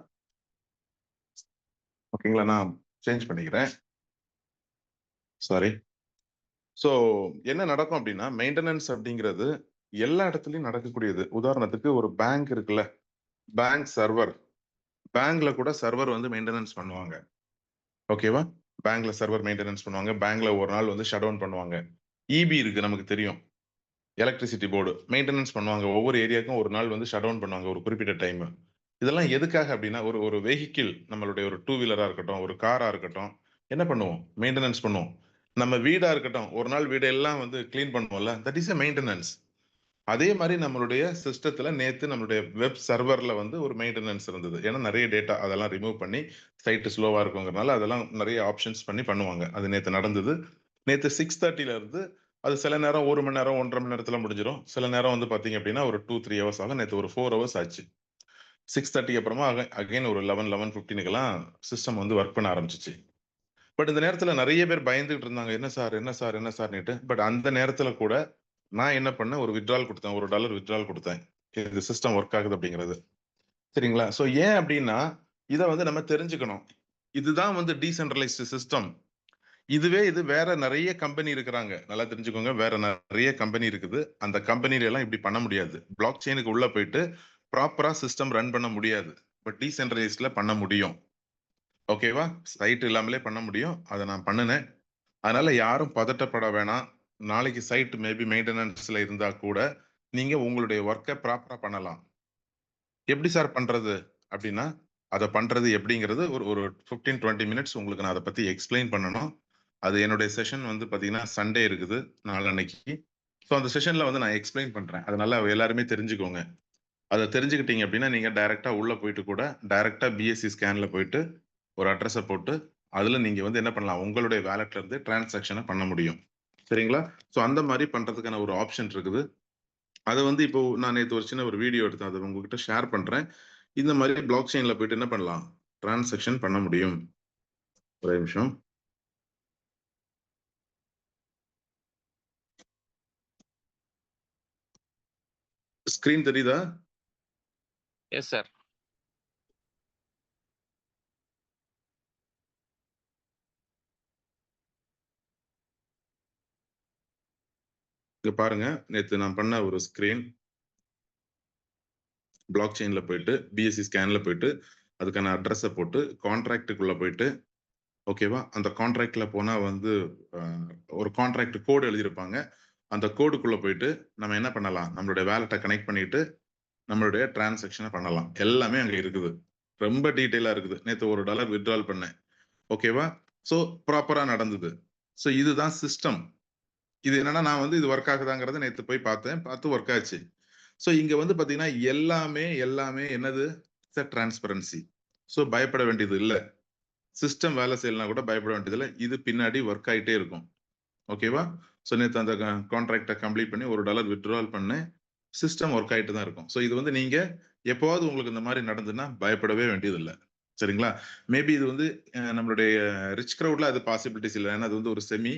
ஓகேங்களா, நான் சேஞ்ச் பண்ணிக்கிறேன். சாரி. ஸோ என்ன நடக்கும் அப்படின்னா, மெயின்டெனன்ஸ் அப்படிங்கிறது எல்லா இடத்துலயும் நடக்கக்கூடியது. உதாரணத்துக்கு ஒரு பேங்க் இருக்குல்ல, பேங்க் சர்வர், பேங்க்ல கூட சர்வர் வந்து மெயின்டெனன்ஸ் பண்ணுவாங்க. ஓகேவா? பேங்க்ல சர்வர் மெயின்டெனன்ஸ் பண்ணுவாங்க. பேங்க்ல ஒரு நாள் வந்து ஷட் டவுன் பண்ணுவாங்க. இபி இருக்கு, நமக்கு தெரியும், எலக்ட்ரிசிட்டி போர்டு மெயின்டெனன்ஸ் பண்ணுவாங்க. ஒவ்வொரு ஏரியாவுக்கும் ஒரு நாள் வந்து ஷட் டவுன் பண்ணுவாங்க ஒரு குறிப்பிட்ட டைம். இதெல்லாம் எதுக்காக அப்படின்னா, ஒரு ஒரு வெஹிக்கிள், நம்மளுடைய ஒரு டூ வீலரா இருக்கட்டும், ஒரு காரா இருக்கட்டும், என்ன பண்ணுவோம்? மெயின்டெனன்ஸ் பண்ணுவோம். நம்ம வீடா இருக்கட்டும், ஒரு நாள் வீடெல்லாம் வந்து கிளீன் பண்ணுவோம்ல, தட் இஸ் எ மெயின்டெனன்ஸ். அதே மாதிரி நம்மளுடைய சிஸ்டத்துல நேத்து நம்மளுடைய வெப் சர்வர்ல வந்து ஒரு மெயின்டெனன்ஸ் இருந்தது. ஏன்னா நிறைய டேட்டா அதெல்லாம் ரிமூவ் பண்ணி சைட் ஸ்லோவா இருக்குங்கிறனால அதெல்லாம் நிறைய ஆப்ஷன்ஸ் பண்ணி பண்ணுவாங்க. அது நேத்து நடந்தது. நேத்து 6:30ல இருந்து அது சில நேரம் 1 மணி நேரம் 1.5 மணி நேரத்துல முடிஞ்சிடும். சில நேரம் வந்து பாத்தீங்க அப்படின்னா ஒரு 2-3 ஹவர்ஸ் ஆகும். நேத்து ஒரு 4 ஹவர்ஸ் ஆச்சு. 6:30 அப்புறமா அகைன் ஒரு 11:15க்கெல்லாம் சிஸ்டம் வந்து ஒர்க் பண்ண ஆரம்பிச்சிச்சு. பட் இந்த நேரத்துல நிறைய பேர் பயந்துகிட்டு இருந்தாங்க, என்ன சார் என்ன சார் என்ன சார்னுட்டு. பட் அந்த நேரத்துல கூட நான் என்ன பண்ணேன், ஒரு வித்ட்ரால் கொடுத்தேன், $1 வித்ட்ரால் கொடுத்தேன். இது சிஸ்டம் ஒர்க் ஆகுது அப்படிங்கிறது. சரிங்களா? ஸோ ஏன் அப்படின்னா, இதை வந்து நம்ம தெரிஞ்சுக்கணும். இதுதான் வந்து டீசென்ட்ரலைஸ்டு சிஸ்டம். இதுவே இது வேற நிறைய கம்பெனி இருக்கிறாங்க, நல்லா தெரிஞ்சுக்கோங்க. வேற நிறைய கம்பெனி இருக்குது. அந்த கம்பெனில எல்லாம் இப்படி பண்ண முடியாது. பிளாக் செயினுக்கு உள்ள போயிட்டு ப்ராப்பரா சிஸ்டம் ரன் பண்ண முடியாது. பட் டீசென்ட்ரலைஸ்ட்ல பண்ண முடியும். ஓகேவா? சைட் இல்லாமலே பண்ண முடியும். அதை நான் பண்ணினேன். அதனால யாரும் பதட்டப்பட வேணாம். நாளைக்கு சைட் மேபி மெயின்டெனன்ஸ்ல இருந்தா கூட நீங்க உங்களுடைய ஒர்க்கை ப்ராப்பரா பண்ணலாம். எப்படி சார் பண்றது அப்படின்னா, அதை பண்றது எப்படிங்கிறது ஒரு ஒரு 15-20 மினிட்ஸ் உங்களுக்கு நான் அதை பத்தி எக்ஸ்பிளைன் பண்ணணும். அது என்னுடைய செஷன் வந்து பாத்தீங்கன்னா சண்டே இருக்குது, நாளன்னைக்கு. ஸோ அந்த செஷன்ல வந்து நான் எக்ஸ்பிளைன் பண்றேன். அதனால எல்லாருமே தெரிஞ்சுக்கோங்க. அதை தெரிஞ்சுக்கிட்டீங்க அப்படின்னா நீங்க டைரக்டா உள்ள போயிட்டு கூட டைரக்டா பிஎஸ்சி ஸ்கேன்ல போயிட்டு ஒரு அட்ரஸை போட்டு அதுல நீங்க வந்து என்ன பண்ணலாம், உங்களுடைய வேலட்ல இருந்து டிரான்சாக்ஷனை பண்ண முடியும். சரிங்களா? ஸோ அந்த மாதிரி பண்றதுக்கான ஒரு ஆப்ஷன் இருக்குது. அதை வந்து இப்போ நான் நேற்று ஒரு சின்ன ஒரு வீடியோ எடுத்தேன், அதை உங்ககிட்ட ஷேர் பண்றேன். இந்த மாதிரி பிளாக் செயின்ல போயிட்டு என்ன பண்ணலாம், டிரான்சாக்ஷன் பண்ண முடியும். ஒரு நிமிஷம். ஸ்கிரீன் தெரியுதா? Yes sir. இங்க பாருங்க, நேற்று நான் பண்ண ஒரு ஸ்கிரீன். பிளாக் செயின்ல போயிட்டு பிஎஸ்சி ஸ்கேன்ல போயிட்டு அதுக்கான அட்ரஸை போட்டு கான்ட்ராக்டுக்குள்ள போயிட்டு, ஓகேவா, அந்த கான்ட்ராக்ட்ல போனா வந்து ஒரு கான்ட்ராக்ட் கோடு எழுதியிருப்பாங்க. அந்த கோடுக்குள்ள போயிட்டு நம்ம என்ன பண்ணலாம், நம்மளுடைய வேலட்டை கனெக்ட் பண்ணிட்டு நம்மளுடைய டிரான்சாக்ஷனை பண்ணலாம். எல்லாமே அங்க இருக்குது. ரொம்ப டீட்டெயிலா இருக்குது. நேற்று $1 வித்ட்ரால் பண்ணேன். ஓகேவா? ஸோ ப்ராப்பரா நடந்தது. ஸோ இதுதான் சிஸ்டம். இது என்னன்னா, நான் வந்து இது ஒர்க் ஆகுதாங்கிறத நேற்று போய் பார்த்தேன், பார்த்து ஒர்க் ஆச்சு. ஸோ இங்க வந்து பாத்தீங்கன்னா எல்லாமே எல்லாமே என்னது, டிரான்ஸ்பரன்சி. ஸோ பயப்பட வேண்டியது இல்லை. சிஸ்டம் வேலை செய்யலாம் கூட பயப்பட வேண்டியது இல்லை. இது பின்னாடி ஒர்க் ஆகிட்டே இருக்கும். ஓகேவா? ஸோ நேற்று அந்த கான்ட்ராக்டை கம்ப்ளீட் பண்ணி $1 வித்ட்ரால் பண்ணேன். சிஸ்டம் ஒர்க் ஆகிட்டு தான் இருக்கும். ஸோ இது வந்து நீங்க எப்போவாவது உங்களுக்கு இந்த மாதிரி நடந்துன்னா பயப்படவே வேண்டியது இல்லை. சரிங்களா? மேபி இது வந்து நம்மளுடைய ரிச் கிரவுட்ல அது பாசிபிலிட்டிஸ் இல்லை. ஏன்னா அது வந்து ஒரு செமி,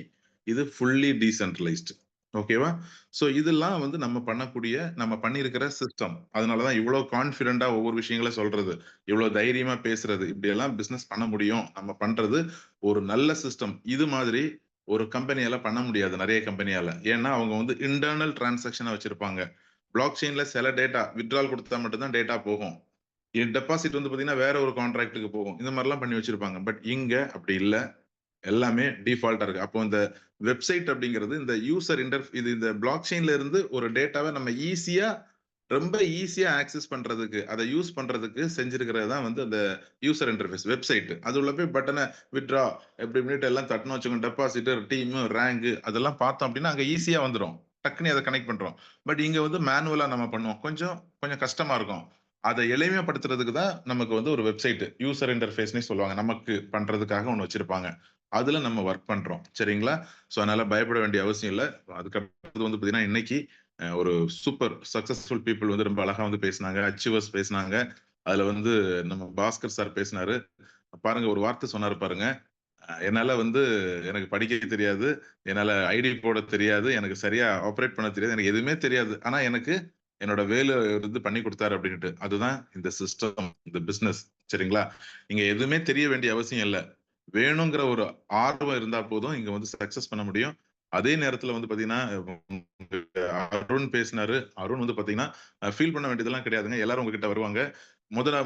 இது ஃபுல்லி டீசென்ட்ரலைஸ்டு. ஓகேவா? ஸோ இதெல்லாம் வந்து நம்ம பண்ணக்கூடிய, நம்ம பண்ணியிருக்கிற சிஸ்டம். அதனாலதான் இவ்வளவு கான்பிடண்டா ஒவ்வொரு விஷயங்களை சொல்றது, இவ்வளவு தைரியமா பேசுறது, இப்படி எல்லாம் பிசினஸ் பண்ண முடியும். நம்ம பண்றது ஒரு நல்ல சிஸ்டம். இது மாதிரி ஒரு கம்பெனியால பண்ண முடியாது, நிறைய கம்பெனியால. ஏன்னா அவங்க வந்து இன்டர்னல் டிரான்சாக்ஷனை வச்சிருப்பாங்க. பிளாக் செயின்ல சில டேட்டா வித்ட்ரால் கொடுத்தா மட்டும்தான் டேட்டா போகும். டெபாசிட் வந்து பாத்தீங்கன்னா வேற ஒரு கான்ட்ராக்டுக்கு போகும். இந்த மாதிரிலாம் பண்ணி வச்சிருப்பாங்க. பட் இங்க அப்படி இல்ல. எல்லாமே டிஃபால்ட்டா இருக்கு. அப்போ இந்த வெப்சைட் அப்படிங்கிறது இந்த யூசர் இது இந்த பிளாக் செயின்ல இருந்து ஒரு டேட்டாவை நம்ம ரொம்ப ஈஸியா ஆக்சஸ் பண்றதுக்கு, அதை யூஸ் பண்றதுக்கு செஞ்சிருக்கிறது தான் வந்து அந்த யூசர் இன்டர்ஃபேஸ் வெப்சைட். அது உள்ள போய் பட்டனை வித்ட்ரா எப்படி இப்படின்ட்டு எல்லாம் தட்டணும் வச்சுக்கோங்க, டெபாசிட், டீம், ரேங்க் அதெல்லாம் பார்த்தோம் அப்படின்னா அங்க ஈஸியா வந்துடும். டக்குனு அதை கனெக்ட் பண்றோம். பட் இங்க வந்து மேனுவலா நம்ம பண்ணுவோம். கொஞ்சம் கொஞ்சம் கஷ்டமா இருக்கும். அதை எளிமைப்படுத்துறதுக்கு தான் நமக்கு வந்து ஒரு வெப்சைட் யூசர் இன்டர்ஃபேஸ்னே சொல்லுவாங்க. நமக்கு பண்றதுக்காக ஒண்ணு வச்சிருப்பாங்க. அதுல நம்ம ஒர்க் பண்றோம். சரிங்களா? ஸோ அதனால பயப்பட வேண்டிய அவசியம் இல்லை. அதுக்கப்புறம் வந்து பாத்தீங்கன்னா இன்னைக்கு ஒரு சூப்பர் சக்சஸ்ஃபுல் பீப்புள் வந்து ரொம்ப அழகா வந்து பேசினாங்க. அச்சீவர்ஸ் பேசினாங்க. அதுல வந்து நம்ம பாஸ்கர் சார் பேசினாரு. பாருங்க, ஒரு வார்த்தை சொன்னாரு பாருங்க, என்னால வந்து எனக்கு படிக்க தெரியாது, என்னால ஐடி போட தெரியாது, எனக்கு சரியா ஆப்பரேட் பண்ண தெரியாது, எனக்கு எதுவுமே தெரியாது. ஆனா எனக்கு என்னோட வேலை வந்து பண்ணி கொடுத்தாரு அப்படின்ட்டு. அதுதான் இந்த சிஸ்டம், இந்த பிசினஸ். சரிங்களா? இங்க எதுவுமே தெரிய வேண்டிய அவசியம் இல்ல. வேணுங்கிற ஒரு ஆர்வம் இருந்தா போதும் இங்க வந்து சக்சஸ் பண்ண முடியும். அதே நேரத்துல வந்து பாத்தீங்கன்னா, அருண் பேசினாரு. அருண் வந்து பாத்தீங்கன்னா, ஃபீல் பண்ண வேண்டியதெல்லாம் கிடையாதுங்க. எல்லாரும் உங்ககிட்ட வருவாங்க.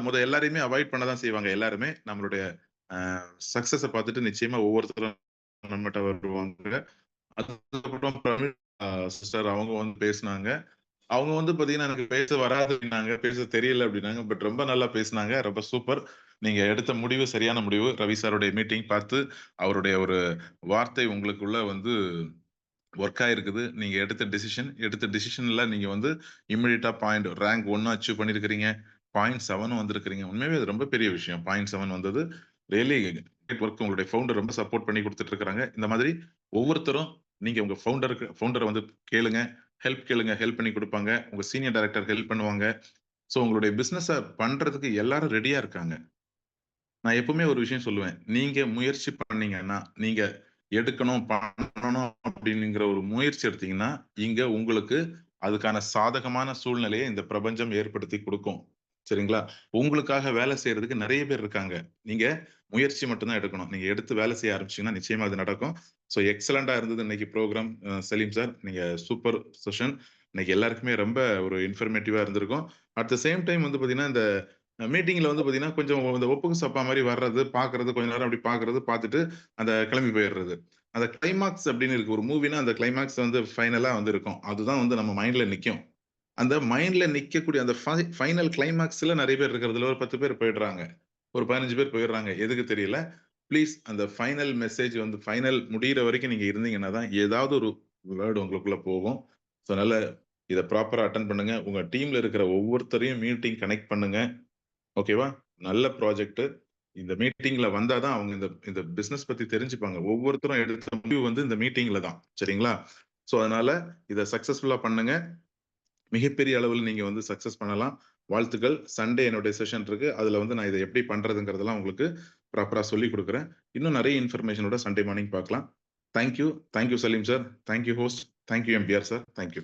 முத எல்லாரையுமே அவாய்ட் பண்ண தான் செய்வாங்க எல்லாருமே. நம்மளுடைய சக்சஸ பார்த்துட்டு நிச்சயமா ஒவ்வொருத்தரும் நம்மட்ட வருவாங்க. அதுக்கப்புறம் பிரமிழ் சிஸ்டர் அவங்க வந்து பேசினாங்க. அவங்க வந்து பாத்தீங்கன்னா, எனக்கு பேச வராது அப்படின்னாங்க. பேச தெரியல அப்படின்னாங்க. பட் ரொம்ப நல்லா பேசினாங்க. ரொம்ப சூப்பர். நீங்க எடுத்த முடிவு சரியான முடிவு. ரவி சாருடைய மீட்டிங் பார்த்து அவருடைய ஒரு வார்த்தை உங்களுக்குள்ள வந்து ஒர்க் ஆயிருக்குது. நீங்க எடுத்த டிசிஷன்ல நீங்க வந்து இமிடியேட்டா ரேங்க் 1 அச்சீவ் பண்ணியிருக்கிறீங்க. 0.7 வந்திருக்கிறீங்க. உண்மையாவே அது ரொம்ப பெரிய விஷயம். 0.7 வந்தது. Really great work. உங்களுடைய ஃபவுண்டர் ரொம்ப சப்போர்ட் பண்ணி குடுத்துட்டு இருக்காங்க. இந்த மாதிரி ஒவ்வொருத்தரும் நீங்க உங்க ஃபவுண்டர வந்து கேளுங்க. ஹெல்ப் பண்ணி குடுப்பாங்க. உங்க சீனியர் டைரக்டர் ஹெல்ப் பண்ணுவாங்க. சோ உங்களுடைய பிசினஸ பண்றதுக்கு எல்லாரும் ரெடியா இருக்காங்க. நான் எப்பவுமே ஒரு விஷயம் சொல்லுவேன். நீங்க முயற்சி பண்ணீங்கன்னா, நீங்க எடுக்கணும், பண்ணணும் அப்படிங்கிற ஒரு முயற்சி எடுத்தீங்கன்னா, இங்க உங்களுக்கு அதுக்கான சாதகமான சூழ்நிலையை இந்த பிரபஞ்சம் ஏற்படுத்தி குடுக்கும். சரிங்களா? உங்களுக்காக வேலை செய்யறதுக்கு நெறைய பேர் இருக்காங்க. நீங்க முயற்சி மட்டும் தான் எடுக்கணும். நீங்க எடுத்து வேலை செய்ய ஆரம்பிச்சீங்கன்னா, நிச்சயமா அது நடக்கும். சோ எக்ஸலென்ட்டா இருந்தது இன்னைக்கு ப்ரோகிராம். சலீம் சார், நீங்க சூப்பர் செஷன். இன்னைக்கு எல்லாருக்குமே ரொம்ப ஒரு இன்ஃபர்மேட்டிவா இருந்திருக்கும். அட் த சேம் டைம் வந்து பாத்தீங்கன்னா, இந்த மீட்டிங்ல வந்து பாத்தீங்கன்னா, கொஞ்சம் இந்த ஒப்புக்கு சப்பா மாரி வர்றது, பார்க்கறது, கொஞ்ச நேரம் அப்படி பார்க்கறது, பார்த்துட்டு அந்த கிளம்பி போயிடுறது. அந்த கிளைமாக்ஸ் அப்படின்னு இருக்கு. ஒரு மூவினா அந்த கிளைமாக்ஸ் வந்து ஃபைனலா வந்து இருக்கும். அதுதான் வந்து நம்ம மைண்ட்ல நிக்கும். அந்த மைண்ட்ல நிக்கக்கூடிய அந்த ஃபைனல் கிளைமாக்ஸ்ல நெறைய பேர் இருக்கிறதுல ஒரு 10 பேர் போயிடுறாங்க. ஒரு 15 பேர் போயிடுறாங்க. எதுக்கு தெரியல. ப்ளீஸ் அந்த ஃபைனல் மெசேஜ் வந்து ஃபைனல் முடியிற வரைக்கும் நீங்க இருந்தீங்கன்னா தான், ஏதாவது ஒரு வேர்ட் உங்களுக்குள்ள போகும். ஸோ அதனால இத ப்ராப்பரா அட்டெண்ட் பண்ணுங்க. உங்க டீம்ல இருக்கிற ஒவ்வொருத்தரையும் மீட்டிங் கனெக்ட் பண்ணுங்க. ஓகேவா? நல்ல ப்ராஜெக்ட். இந்த மீட்டிங்ல வந்தா தான் அவங்க இந்த இந்த பிசினஸ் பத்தி தெரிஞ்சுப்பாங்க. ஒவ்வொருத்தரும் எடுத்த முடிவு வந்து இந்த மீட்டிங்ல தான். சரிங்களா? சோ அதனால இத சக்சஸ்ஃபுல்லா பண்ணுங்க. மிகப்பெரிய அளவுல நீங்க வந்து சக்சஸ் பண்ணலாம். வாழ்த்துக்கள். சண்டே என்னுடைய செஷன் இருக்கு. அதுல வந்து நான் இத எப்படி பண்றதுங்கிறதெல்லாம் உங்களுக்கு ப்ராப்பரா சொல்லிக் குடுக்குறேன். இன்னும் நெறைய இன்ஃபர்மேஷனோட சண்டே மார்னிங் பார்க்கலாம். Thank you. Thank you Salim sir. Thank you host. Thank you MBR sir. Thank you.